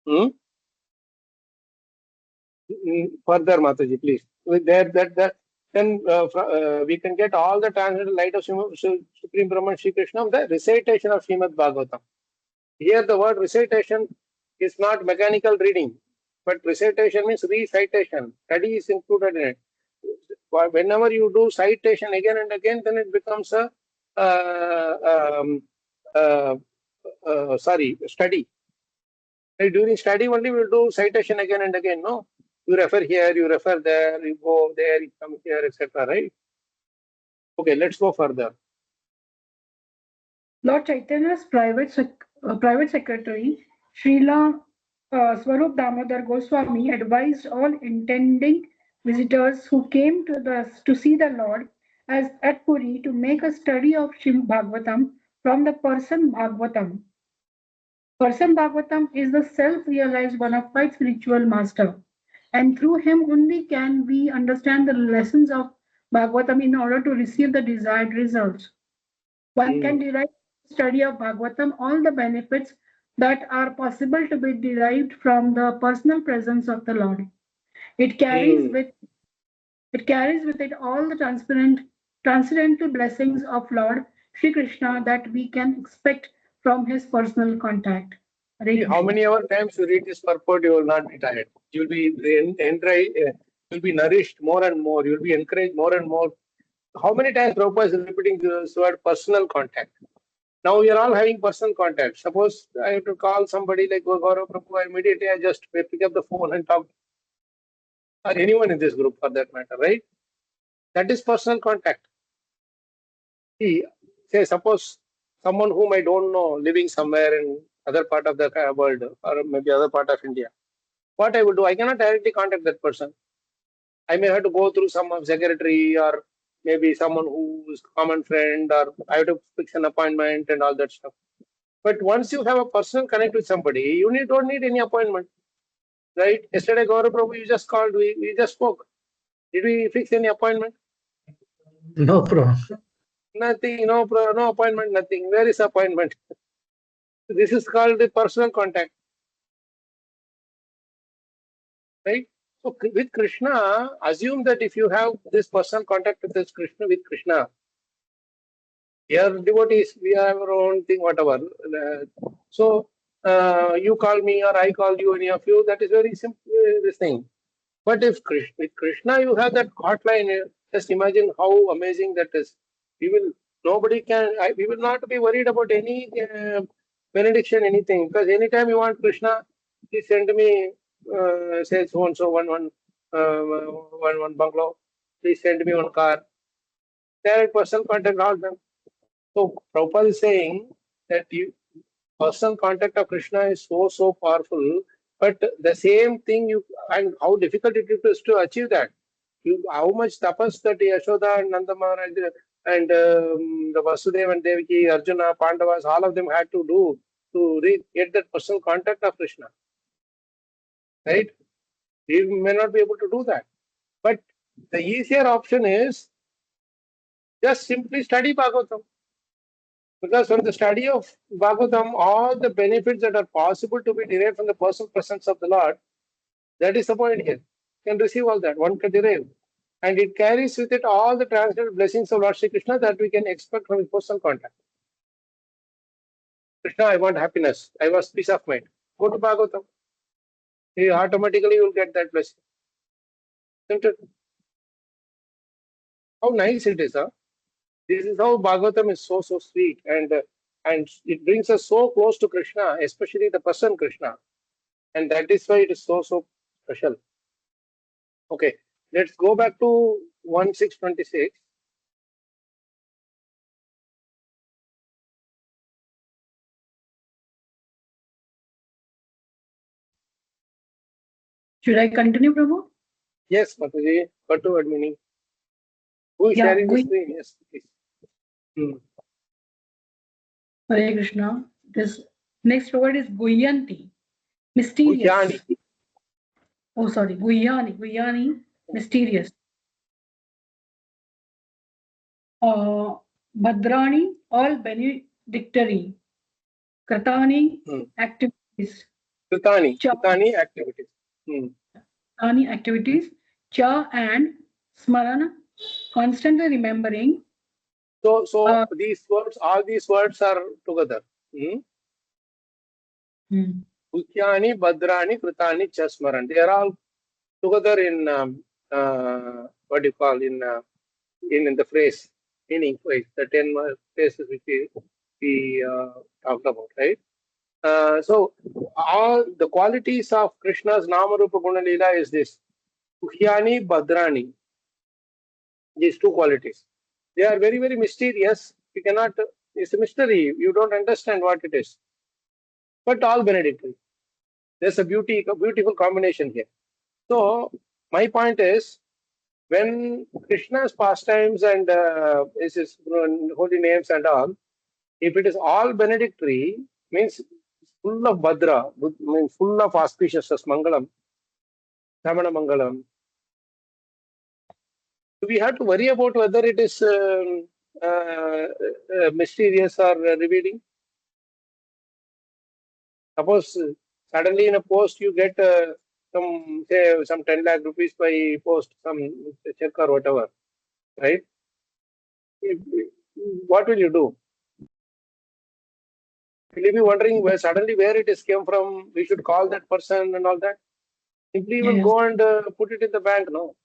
it. Further, Mataji, please. With that, then we can get all the transcendental light of Supreme Brahman Shri Krishna, the recitation of Srimad Bhagavatam. Here the word recitation is not mechanical reading, but recitation means recitation. Study is included in it. Whenever you do citation again and again, then it becomes a study. During study only we will do citation again and again, no? You refer here, you refer there, you go there, you come here, etc. Right? Okay, let's go further. Lord Chaitanya's private secretary, Srila Swarup Damodar Goswami, advised all intending visitors who came to see the Lord as at Puri to make a study of Srimad Bhagavatam from the person Bhagavatam. Person Bhagavatam is the self-realized bona fide spiritual master, and through him only can we understand the lessons of Bhagavatam in order to receive the desired results. One can derive from the study of Bhagavatam all the benefits that are possible to be derived from the personal presence of the Lord. It carries with it all the transcendental blessings of Lord Sri Krishna that we can expect from his personal contact. How many times you read this purport, you will not be tired. You will be you'll be nourished more and more. You will be encouraged more and more. How many times Prabhupada is repeating this word personal contact? Now we are all having personal contact. Suppose I have to call somebody like Gaurav Prabhu, immediately I just pick up the phone and talk. Or anyone in this group for that matter, right? That is personal contact. See, say suppose someone whom I don't know living somewhere in other part of the world or maybe other part of India. What I will do, I cannot directly contact that person. I may have to go through some secretary or maybe someone who is common friend, or I have to fix an appointment and all that stuff. But once you have a personal connect with somebody, you don't need any appointment, right? Yesterday, Gaurav Prabhu, you just called, we just spoke. Did we fix any appointment? No problem. Nothing, no appointment, nothing. Where is appointment? This is called the personal contact, right? So with Krishna, assume that if you have this personal contact with Krishna, we are devotees, we have our own thing, whatever. So you call me or I call you, any of you, that is very simple, this thing. But if with Krishna you have that hotline, just imagine how amazing that is. We will not be worried about any benediction, anything, because anytime you want Krishna, please send me, say so and so one bungalow, please send me one car. Direct personal contact, all them. So Prabhupada is saying that personal contact of Krishna is so powerful, but the same thing and how difficult it is to achieve that. How much tapas that Yashoda and Nanda Maharaj and the Vasudeva and Devaki, Arjuna, Pandavas, all of them had to do to get that personal contact of Krishna. Right? We may not be able to do that. But the easier option is just simply study Bhagavatam. Because from the study of Bhagavatam, all the benefits that are possible to be derived from the personal presence of the Lord, that is the point here. You can receive all that, one can derive. And it carries with it all the transcendental blessings of Lord Sri Krishna that we can expect from his personal contact. Krishna, I want happiness. I want peace of mind. Go to Bhagavatam. You automatically will get that blessing. Isn't it? How nice it is, huh? This is how Bhagavatam is so sweet, and it brings us so close to Krishna, especially the person Krishna, and that is why it is so special. Okay, let's go back to 1626. Should I continue, Prabhu? Yes, Mataji, got to admini. Who is sharing the screen? Yes, please. Hare Krishna. This next word is Guyanti, mysterious. Guyani. Oh, sorry, Guyani, mysterious. Bhadrani, all benedictory. Kṛtāni, activities. Kṛtāni activities. Kṛtāni activities. Cha and Smarana, constantly remembering. So these words, all these words are together. Mukyani, Bhadrani, Kṛtāni, cha Smaran. They are all together in what do you call in the phrase, meaning phrase, the 10 phrases which we talked about, right? So all the qualities of Krishna's Namarupa Guna Leela is this: Muhyani, Bhadrani. These two qualities. They are very, very mysterious. You cannot, it's a mystery. You don't understand what it is. But all benedictory. There's a beautiful combination here. So my point is, when Krishna's pastimes and his holy names and all, if it is all benedictory, means full of Bhadra, means full of auspiciousness, Mangalam, Samana Mangalam. Do we have to worry about whether it is mysterious or revealing? Suppose suddenly in a post you get some 10 lakh rupees by post, some check or whatever, right? What will you do? Will you be wondering where it is came from? We should call that person and all that. Simply you will go and put it in the bank. No,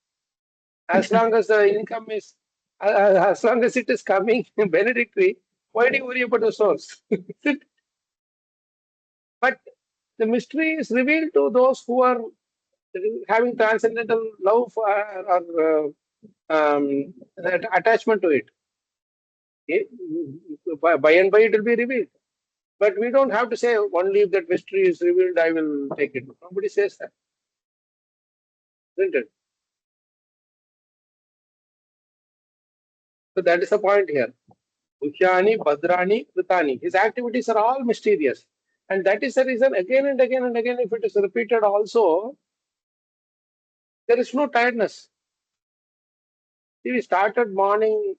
as long as the income is, as long as it is coming benedictory, why do you worry about the source? But the mystery is revealed to those who are having transcendental love or that attachment to it. By and by it will be revealed. But we don't have to say only if that mystery is revealed, I will take it. Nobody says that. Isn't it? So that is the point here. Mukyani, Bhadrani, Kṛtāni. His activities are all mysterious. And that is the reason again and again and again, if it is repeated also, there is no tiredness. See, we started morning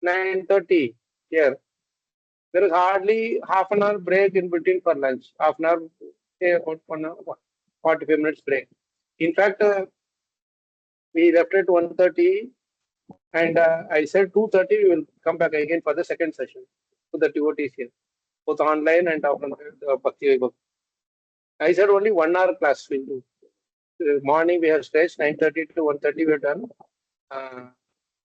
9:30 here. There is hardly half an hour break in between for lunch. Half an hour, say about 1 hour, 45 minutes break. In fact, we left at 1:30 and I said 2:30 we will come back again for the second session. So the devotees here, both online and offline, the Bhakti Vaibhav. I said only 1 hour class we'll do. Morning we have stretched 9:30 to 1:30 we have done.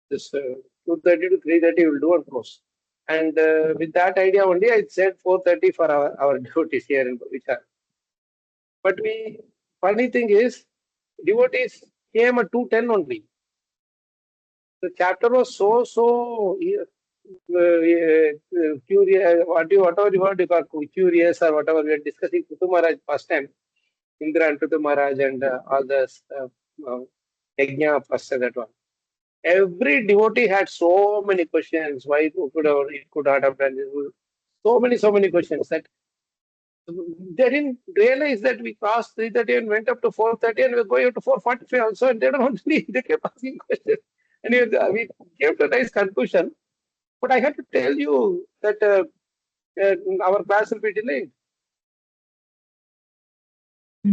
This 2:30 to 3:30 we'll do and close. And with that idea only, I said 4:30 for our devotees here in Vichar. But funny thing is, devotees came at 2:10 only. The chapter was so curious, whatever you want to call curious or whatever we are discussing Prithu Maharaj past time, Indra and Prithu Maharaj and all the Yajna first that one. Every devotee had so many questions. Why it could not have done this? So many questions that they didn't realize that we crossed 3:30 and went up to 4:30 and we're going up to 4:45 also, and they don't want to leave. They kept asking questions. And we came to a nice conclusion. But I had to tell you that our class will be delayed.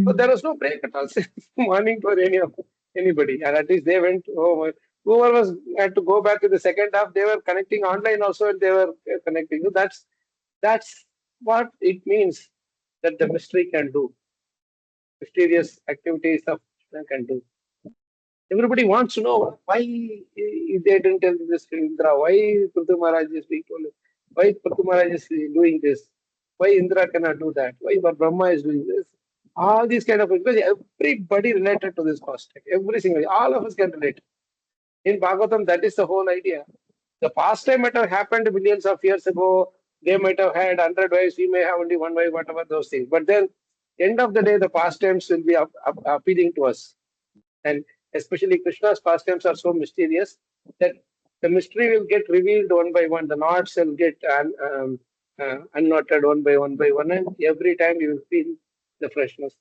So there was no break at all since morning for anybody. And at least they went home. Whoever had to go back to the second half, they were connecting online also, and they were connecting. So that's what it means that the mystery can do. Mysterious activities of Krishna can do. Everybody wants to know why they didn't tell this to Indra, why Prithu Maharaj is being told, why Prithu Maharaj is doing this, why Indra cannot do that, why Brahma is doing this. All these kind of, because everybody related to this pastime, every single, all of us can relate. In Bhagavatam, that is the whole idea. The pastime might have happened millions of years ago. They might have had 100 wives, we may have only one wife, whatever those things. But then, end of the day, the pastimes will be appealing to us. And especially Krishna's pastimes are so mysterious that the mystery will get revealed one by one. The knots will get unknotted one by one, and every time you will feel the freshness.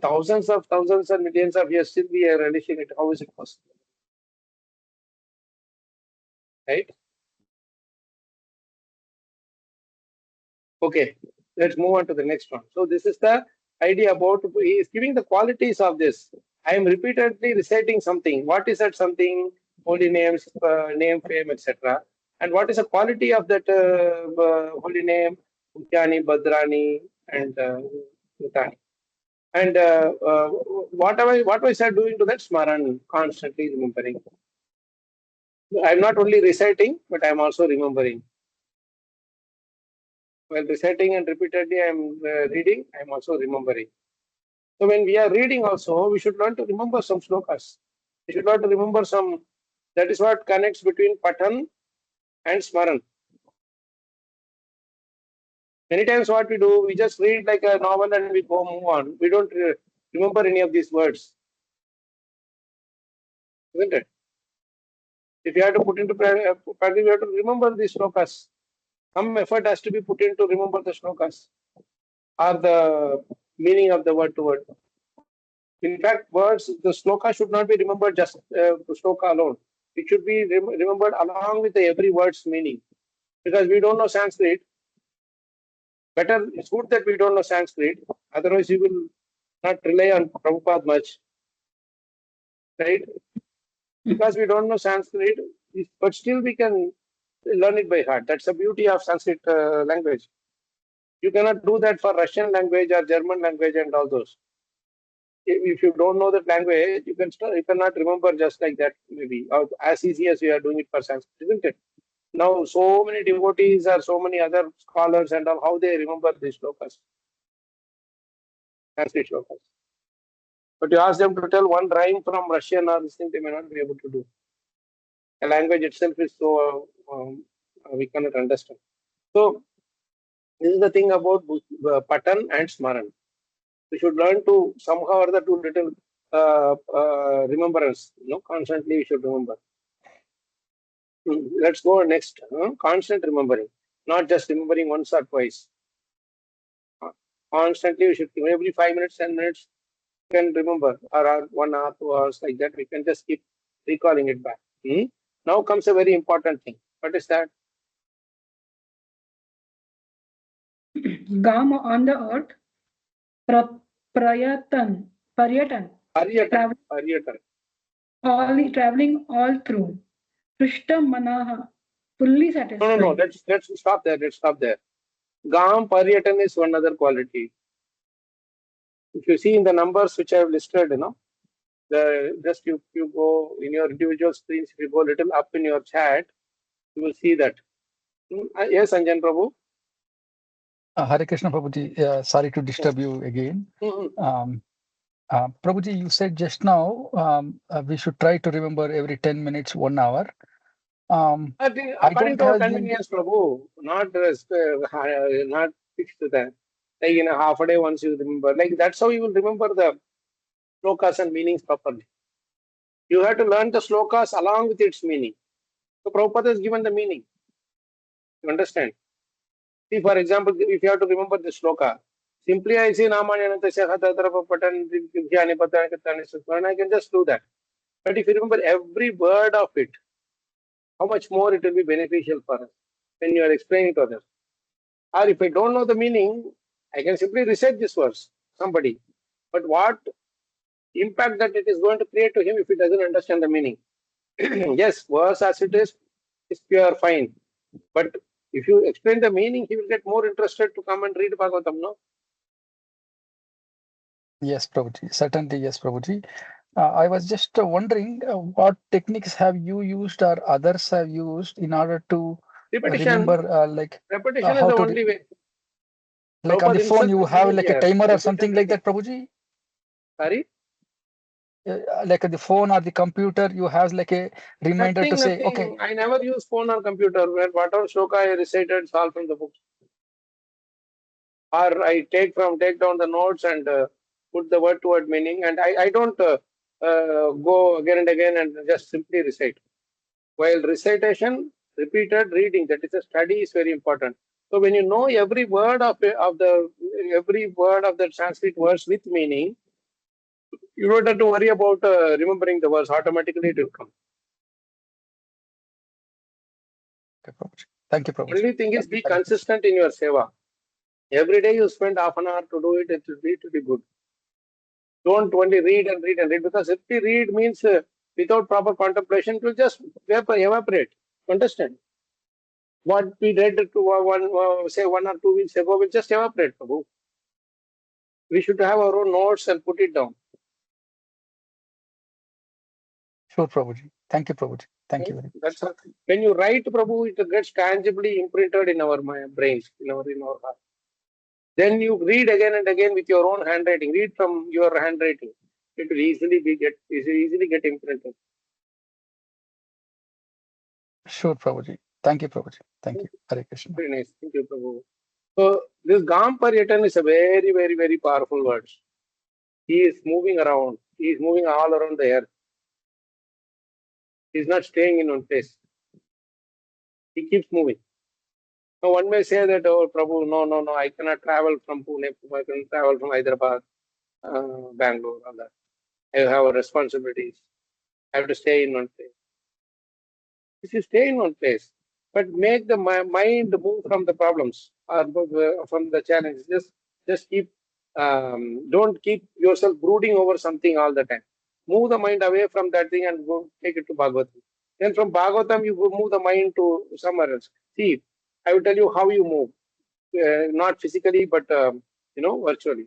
Thousands and millions of years still we are relishing it. How is it possible? Right? Okay, let's move on to the next one. So this is the idea about, he is giving the qualities of this. I am repeatedly reciting something. What is that something? Holy names, name, fame, etc. And what is the quality of that holy name? Uchani, Badrani, and Utani. And what was I doing to that Smaran? Constantly remembering. I'm not only reciting, but I'm also remembering. While reciting and repeatedly I'm reading, I'm also remembering. So when we are reading also, we should learn to remember some slokas. We should learn to remember some, that is what connects between Patan and Smaran. Many times what we do, we just read like a novel and we go move on. We don't remember any of these words. Isn't it? If you have to put into practice, we have to remember these slokas. Some effort has to be put in to remember the slokas or the meaning of the word to word. In fact, words, the sloka should not be remembered just the sloka alone. It should be remembered along with every word's meaning. Because we don't know Sanskrit. Better, it's good that we don't know Sanskrit. Otherwise, you will not rely on Prabhupada much. Right? Because we don't know Sanskrit, but still we can learn it by heart. That's the beauty of Sanskrit language. You cannot do that for Russian language or German language and all those. If you don't know that language, you cannot remember just like that, maybe, or as easy as you are doing it for Sanskrit, isn't it? Now, so many devotees or so many other scholars and all, how they remember these slokas, Sanskrit slokas. But you ask them to tell one rhyme from Russian or this thing, they may not be able to do. The language itself is so we cannot understand. So this is the thing about Patan and Smaran. We should learn to somehow or other do little remembrance. Constantly we should remember. Let's go next. Constant remembering, not just remembering once or twice. Constantly we should, every 5 minutes, 10 minutes, we can remember, or 1 hour, 2 hours, like that. We can just keep recalling it back. Now comes a very important thing. What is that? Gam on the earth, Paryatan, Paryatan. Traveling all through. Krishna Manaha, fully satisfied. No. Let's stop there. Let's stop there. Gam Paryatan is one other quality. If you see in the numbers which I have listed, just you go in your individual screens, if you go a little up in your chat, you will see that. Yes, Anjan Prabhu. Hare Krishna Prabhuji, sorry to disturb you again. Prabhuji, you said just now we should try to remember every 10 minutes, 1 hour. According to our convenience, Prabhu, not fixed to that. Like in a half a day, once you remember, like that's how you will remember the slokas and meanings properly. You have to learn the slokas along with its meaning. So Prabhupada has given the meaning. You understand? See, for example, if you have to remember the sloka, simply I say Patan, I can just do that. But if you remember every word of it, how much more it will be beneficial for us when you are explaining to others. Or if I don't know the meaning, I can simply recite this verse, somebody. But what impact that it is going to create to him if he doesn't understand the meaning? Yes, verse as it is pure, fine. But if you explain the meaning, he will get more interested to come and read Bhagavatam, no? Yes, Prabhuji. Certainly, yes, Prabhuji. I was just wondering what techniques have you used or others have used in order to Repetition. remember Repetition is how the to only way. like on the Prabhupada phone himself you is have giving like a here. timer or Repetition something like that, Prabhuji? Sorry? Like the phone or the computer, you have like a reminder to say, okay. I never use phone or computer. Whatever shloka I recited, it's all from the book. Or I take down the notes and put the word to word meaning, and I don't go again and again and just simply recite. While recitation, repeated reading, that is a study, is very important. So when you know every word of the Sanskrit words with meaning, you don't have to worry about remembering the words. Automatically it will come. Okay, Prabhuji. Thank you, Prabhuji. Only thing is be consistent in your seva. Every day you spend half an hour to do it, it will be good. Don't only read and read and read, because if we read means without proper contemplation, it will just evaporate. Understand? What we read to say 1 or 2 weeks ago will just evaporate, Prabhu. We should have our own notes and put it down. Sure, Prabhuji. Thank you, Prabhuji. Thank you very much. That's all. When you write, Prabhu, it gets tangibly imprinted in our brains, in our heart. Then you read again and again with your own handwriting. Read from your handwriting. It will easily get imprinted. Sure, Prabhuji. Thank you, Prabhuji. Thank you. Hare Krishna. Very nice. Thank you, Prabhu. So this Gam Paryatan is a very, very, very powerful word. He is moving around. He is moving all around the earth. He is not staying in one place. He keeps moving. Now one may say that, oh, Prabhu, no, I cannot travel from Pune. I cannot travel from Hyderabad, Bangalore, all that. I have responsibilities. I have to stay in one place. If you stay in one place, but make the mind move from the problems or from the challenges. Just keep, don't keep yourself brooding over something all the time. Move the mind away from that thing and go take it to Bhagavatam. Then from Bhagavatam, you go move the mind to somewhere else. See, I will tell you how you move, not physically, but virtually.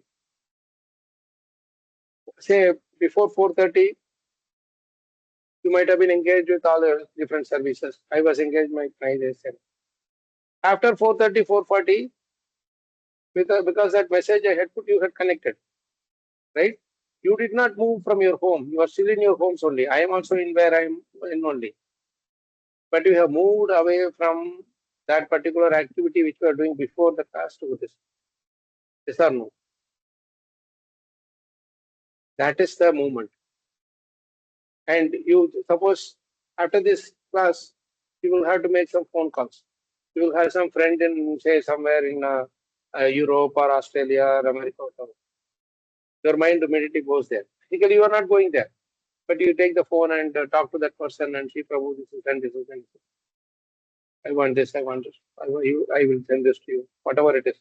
Say before 4:30. You might have been engaged with all the different services. I was engaged with my ISM. After 4:30, 4:40, because that message I had put, you had connected, right? You did not move from your home. You are still in your homes only. I am also in where I am in only. But you have moved away from that particular activity which you are doing before the class to this. Yes or no? That is the movement. And you suppose after this class, you will have to make some phone calls. You will have some friend in, say, somewhere in Europe or Australia or America or something. Your mind immediately goes there. Physically, you are not going there. But you take the phone and talk to that person and see, Prabhu, this is and this is and this. I want this, I want this. I will send this to you, whatever it is.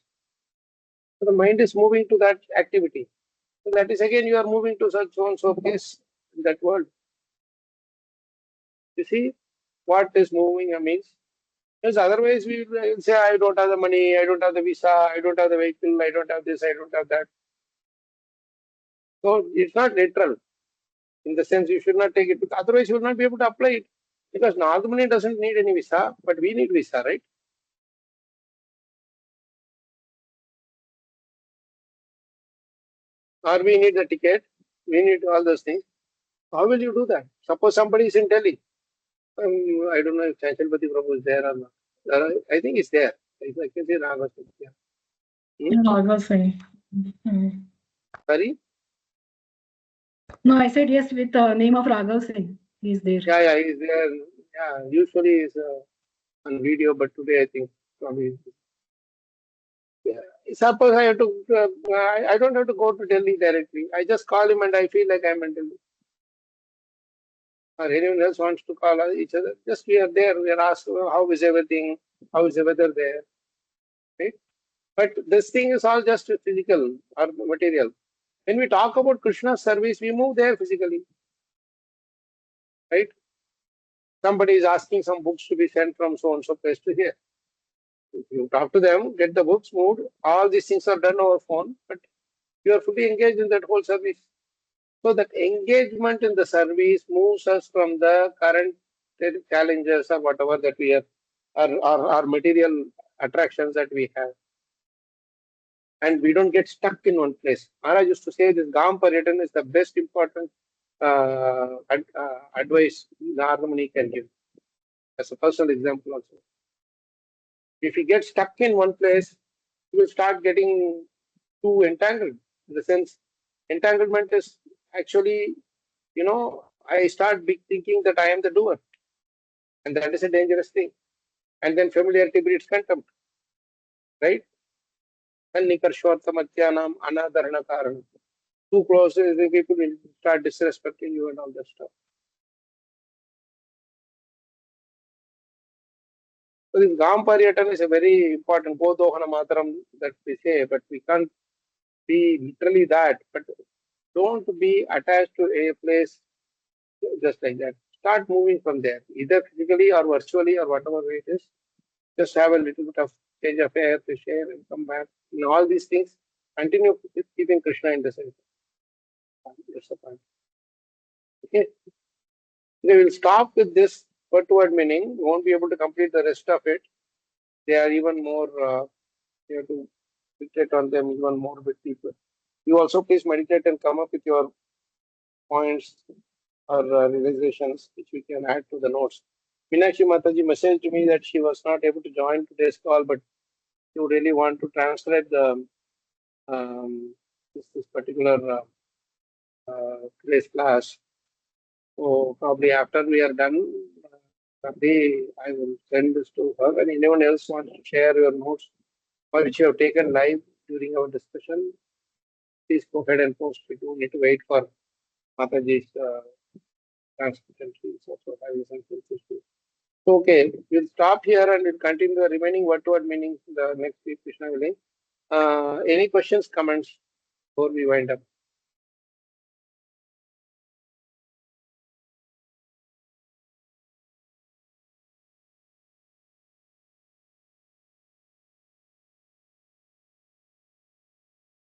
So the mind is moving to that activity. So that is again, you are moving to such so and so place in that world. You see what is moving means? Because otherwise we will say, I don't have the money, I don't have the visa, I don't have the vehicle, I don't have this, I don't have that. So it's not literal. In the sense, you should not take it. Otherwise, you will not be able to apply it. Because Nagmani doesn't need any visa, but we need visa, right? Or we need the ticket, we need all those things. How will you do that? Suppose somebody is in Delhi. I don't know if Chanchalpati Prabhu is there or not. I think it's there. I can say Raghav. Yeah. Raghav Singh. Sorry? No, I said yes with the name of Raghav Singh. He's there. Yeah, he's there. Yeah, usually he's on video, but today I think probably. Yeah. Suppose I have to, I don't have to go to Delhi directly. I just call him and I feel like I'm in Delhi. Or anyone else wants to call each other. Just we are there. We are asked how is everything, how is the weather there, right? But this thing is all just physical or material. When we talk about Krishna's service, we move there physically, right? Somebody is asking some books to be sent from so and so place to here. If you talk to them, get the books moved. All these things are done over phone, but you are fully engaged in that whole service. So that engagement in the service moves us from the current challenges or whatever that we have, or material attractions that we have. And we don't get stuck in one place. Maharaj used to say this Gam Paryatan is the best important advice Narada Muni can give. As a personal example also. If you get stuck in one place, you will start getting too entangled. In the sense, entanglement is actually, I start thinking that I am the doer. And that is a dangerous thing. And then familiarity breeds contempt. Right? Annikarshvartamatyanam anadharana karanam. Too close, the people will start disrespecting you and all that stuff. So this Gam Paryatan is a very important Godohana Mataram that we say, but we can't be literally that. But don't be attached to a place just like that. Start moving from there, either physically or virtually or whatever way it is. Just have a little bit of change of air, fresh air, and come back. In all these things, continue keeping Krishna in the center. That's the point. Okay. They will stop with this word meaning. Won't be able to complete the rest of it. They are even more. You have to meditate on them even more with people. You also please meditate and come up with your points or realizations which we can add to the notes. Meenakshi Mataji messaged me that she was not able to join today's call, but you really want to transcribe the this particular today's class. So probably after we are done, probably I will send this to her. And anyone else wants to share your notes or which you have taken live during our discussion, please go ahead and post. We don't need to wait for Mataji's transcription. Please also have some consistency. So, okay, we'll stop here and we'll continue the remaining word-to-word meanings the next week. Krishna willing. Any questions, comments before we wind up?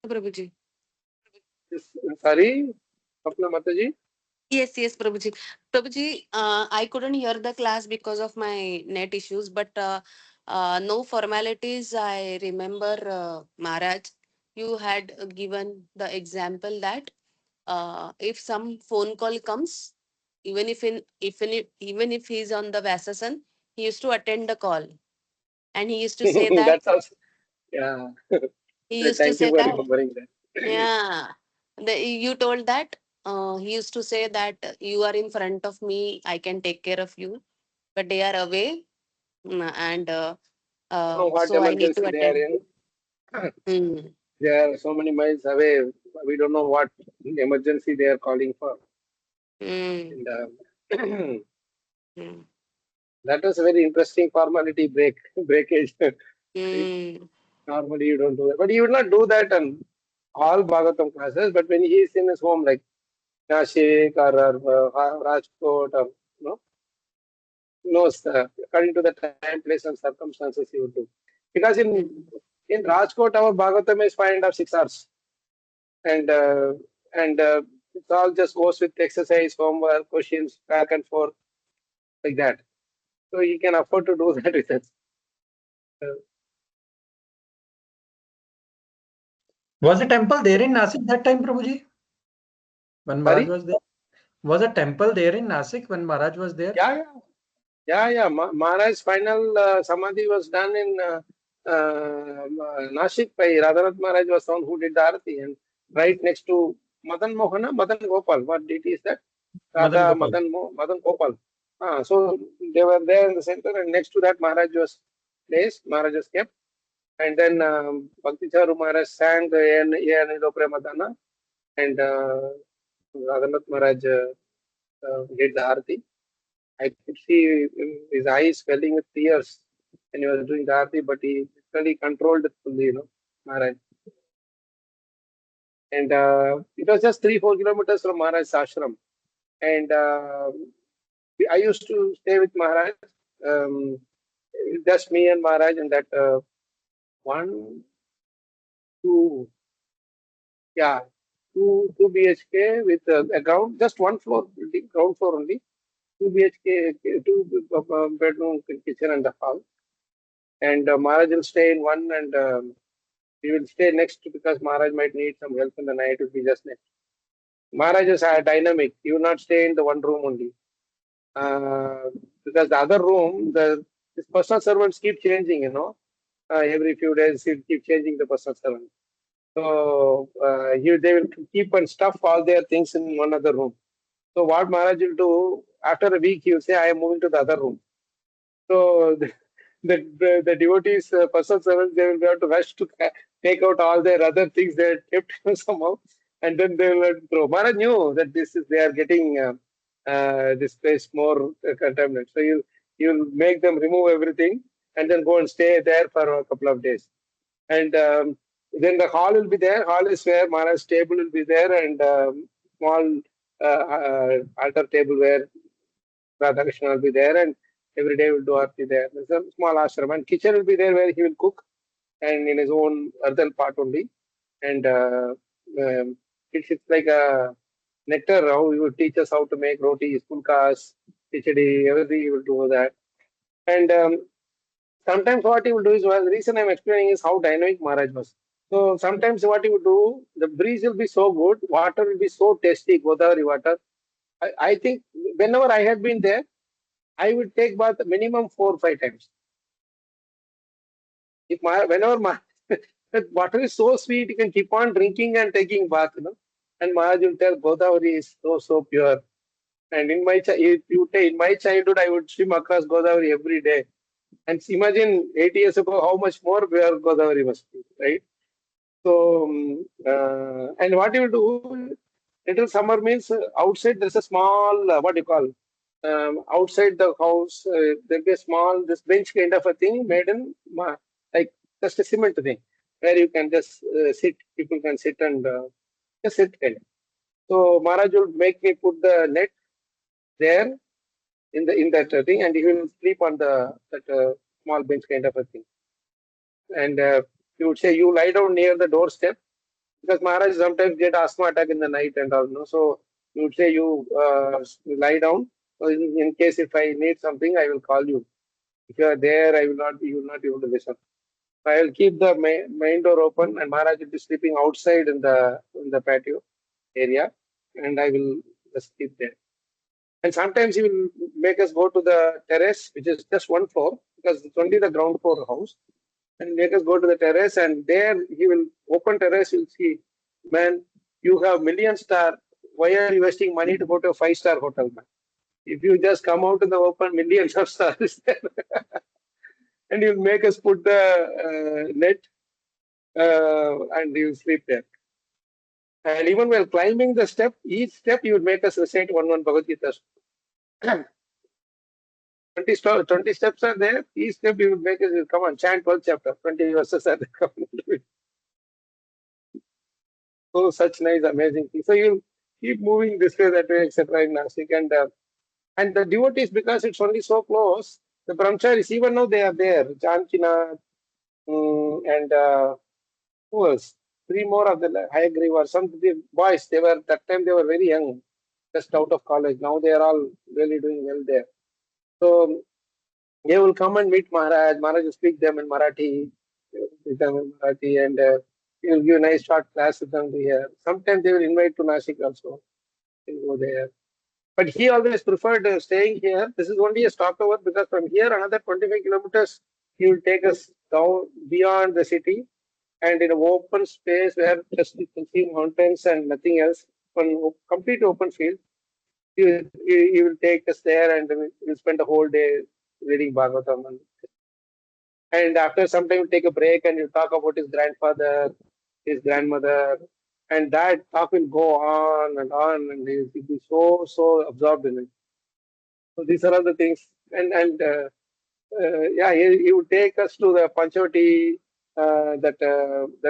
Prabhuji. Sorry, Apna Mataji. Yes, Prabhuji. Prabhuji, I couldn't hear the class because of my net issues, but no formalities. I remember, Maharaj, you had given the example that if some phone call comes, even if he's on the Vasasan, he used to attend the call, and he used to say that That's also, yeah. he used to Thank you say for that remembering that. yeah, you told that he used to say that you are in front of me, I can take care of you, but they are away, and I don't know what so I need to emergency they are attend. in. Mm, They are so many miles away. We don't know what emergency they are calling for. mm, And, mm, that was a very interesting formality breakage. mm, Normally you don't do that. But he would not do that on all Bhagavatam classes. But when he is in his home, like Nashik or Rajkot or knows according to the time, place, and circumstances he would do. Because mm, in Rajkot our Bhagavatam is 5.5 6 hours, and it all just goes with exercise, homework, questions, back and forth like that. So he can afford to do that with us. Was a temple there in Nasik that time, Prabhuji? When Maharaj Sorry? was there? Was a temple there in Nasik when Maharaj was there? Yeah. Maharaj's final samadhi was done in Nashik by Radhanath Maharaj was the one who did the arati, and right next to Madan Gopal. What deity is that? Madan Radha Gopal. Madan Gopal. So they were there in the center, and next to that Maharaj was placed. Maharaj was kept, and then Bhakti Charu Maharaj sang the Yanilo Premadana, and Radhanath Maharaj did the arati. I could see his eyes welling with tears when he was doing the arati, but he literally controlled it fully, Maharaj. And it was just 3-4 kilometers from Maharaj's ashram. And I used to stay with Maharaj, um, just me and Maharaj in that one, two, yeah, two BHK with a ground, just one floor building, ground floor only, 2 BHK, two bedroom, kitchen and a hall. And Maharaj will stay in one, and we will stay next because Maharaj might need some help in the night. It will be just next. Maharaj is dynamic. You will not stay in the one room only. Because the other room, his personal servants keep changing, every few days he'll keep changing the personal servant. So they will keep and stuff all their things in one other room. So what Maharaj will do, after a week he will say, I am moving to the other room. So the devotees, personal servants, they will have to rush to take out all their other things they had kept somehow, and then they will throw. Maharaj knew that they are getting this place more contaminated. So you'll make them remove everything, and then go and stay there for a couple of days. And then the hall will be there. Hall is where Maharaj's table will be there, and small altar table where Radha Krishna will be there, and every day we'll do arti there. There's a small ashram, and kitchen will be there where he will cook, and in his own earthen pot only. And it's like a nectar. How he would teach us how to make rotis, pulkas, khichdi, everything he will do that. And sometimes what he will do is, well, the reason I'm explaining is how dynamic Maharaj was. So sometimes what he would do, the breeze will be so good, water will be so tasty, Godavari water. I think whenever I had been there, I would take bath minimum 4 or 5 times. Whenever the water is so sweet, you can keep on drinking and taking bath, And Maharaj will tell Godavari is so pure. And in my childhood, I would swim across Godavari every day. And imagine 8 years ago, how much more pure Godavari must be, right? So, and what you will do, little summer means outside there's a small, what do you call, outside the house, there'll be a small, this bench kind of a thing made in, like just a cement thing, where you can just sit, people can sit and just sit kind of. So Maharaj will make me put the net there in that thing, and he will sleep on that small bench kind of a thing. And he would say, you lie down near the doorstep, because Maharaj sometimes get asthma attack in the night and all. So he would say, you lie down. So in case if I need something, I will call you. If you are there, you will not be able to listen. I will keep the main door open, and Maharaj will be sleeping outside in the patio area, and I will just sleep there. And sometimes he will make us go to the terrace, which is just 1 floor, because it's only the ground floor house. And make us go to the terrace, and there he will open terrace. You'll see, man, you have million-star. Why are you wasting money to go to a 5-star hotel, man? If you just come out in the open, millions of stars there. And he'll make us put the net, and he will sleep there. And even while climbing the step, each step he would make us recite one Bhagavad Gita. 20 steps are there. Each step he would make us, come on, chant 12th chapter. 20 verses are there. So such nice, amazing things. So you keep moving this way, that way, etc. in Nasik. And the devotees, because it's only so close, the brahmacharis, even now they are there. Jankinath, and who else? 3 more of the Hayagriva, some of the boys, that time they were very young, just out of college. Now they are all really doing well there. So they will come and meet Maharaj. Maharaj will speak them in Marathi, and he will give a nice short class with them here. Sometimes they will invite to Nashik also. He'll go there. But he always preferred staying here. This is only a stopover, because from here another 25 kilometers he will take us down beyond the city, and in an open space where just you can see mountains and nothing else, one complete open field. He will take us there, and we'll spend the whole day reading Bhagavatam. And after some time, we'll take a break, and he'll talk about his grandfather, his grandmother, and that talk will go on, and he'll be so absorbed in it. So these are all the things. And yeah, he would take us to the Panchavati, that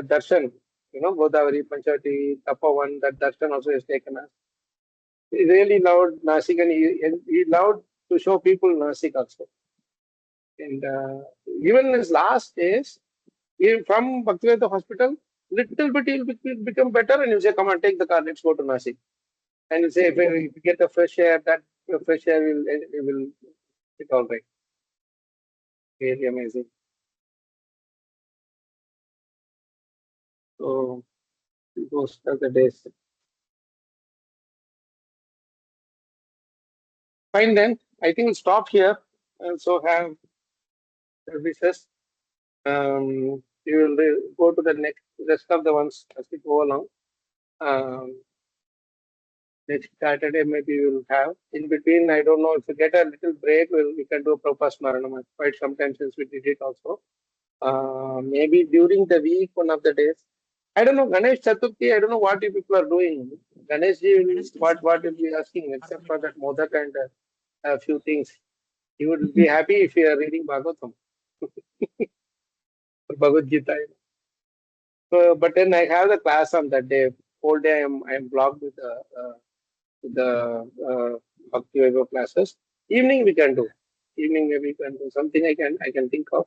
darshan, Godavari, Panchavati, Tapavan, that darshan also has taken us. He really loved Nasik, and he loved to show people Nasik also. And even in his last days, from Bhaktivedanta Hospital, little bit he'll become better, and he'll say, come on, take the car, let's go to Nasik. And he'll say, if we get the fresh air, that fresh air will be all right. Really amazing. So those are the days. Fine then, I think we'll stop here and so have services. We will go to the rest of the ones as we go along. Next Saturday maybe we will have. In between, I don't know, if we get a little break, we can do a Prabhasmaranam. Quite sometimes since we did it also. Maybe during the week, one of the days. I don't know, Ganesh Chaturthi, I don't know what you people are doing. Ganesh ji, what will be asking, except for that Modak and a few things. He would be happy if you are reading Bhagavatam. Bhagavad Gita. So, but then I have the class on that day. Whole day I am blocked with the Bhakti Vaibhav classes. Evening we can do. Evening maybe we can do something. I can think of.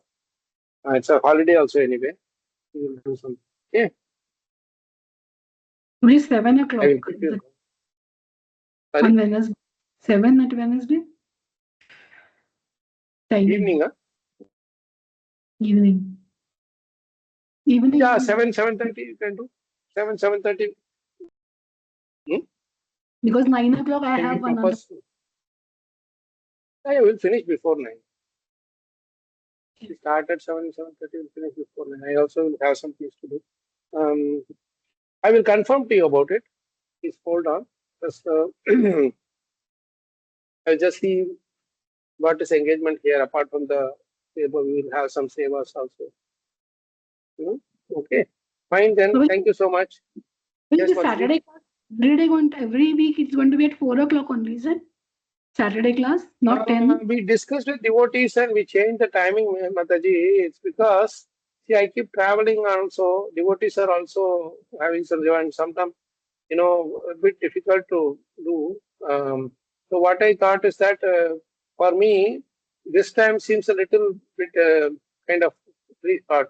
It's a holiday also anyway. We will do something. Yeah. Today 7 I o'clock will keep you. Sorry? on Wednesday. 7 at Wednesday. Timing. Evening, huh? Evening. Evening. Yeah, 7:30 you can do. 7:30. Because 9 o'clock I Can have you one other. propose? I will finish before 9. We start at 7:30. We'll finish before 9. I also will have some things to do. I will confirm to you about it. Please hold on. Just, I'll just see what is engagement here. Apart from the seva, we will have some sevas also. Okay. Fine then. So Thank you so much. Yes, the Madhuri? Saturday class, every week it's going to be at 4 o'clock only, is it? Saturday class, not 10. We discussed with devotees and we changed the timing, Mataji. It's because, see, I keep traveling also. Devotees are also having some, and sometimes, a bit difficult to do. So what I thought is that for me, this time seems a little bit kind of free thought.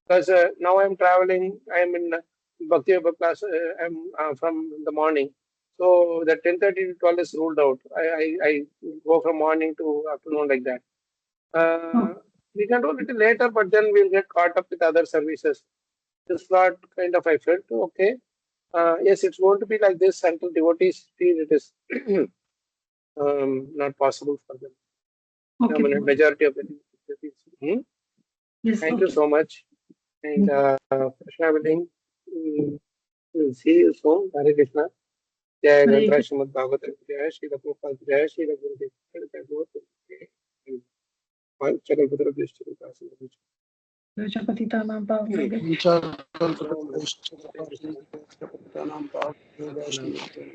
Because now I'm traveling, I'm in Bhakti Yoga class, I'm from the morning. So the 10:30 to 12 is ruled out. I go from morning to afternoon like that. We can do a little later, but then we'll get caught up with other services. This what kind of I felt, okay. Yes, it's going to be like this until devotees feel it is not possible for them. Okay. I mean, majority of the devotees. Yes, Thank okay. you so much. And Krishna willing, we'll see you soon. Hare Krishna. Jai Hare Granthra Srimad Bhagavatam. Jai Shri Prabhupada. Jai Shri Gurudev. Panchakalpatra Vishnu Dasa. Patitana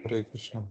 Hare Krishna.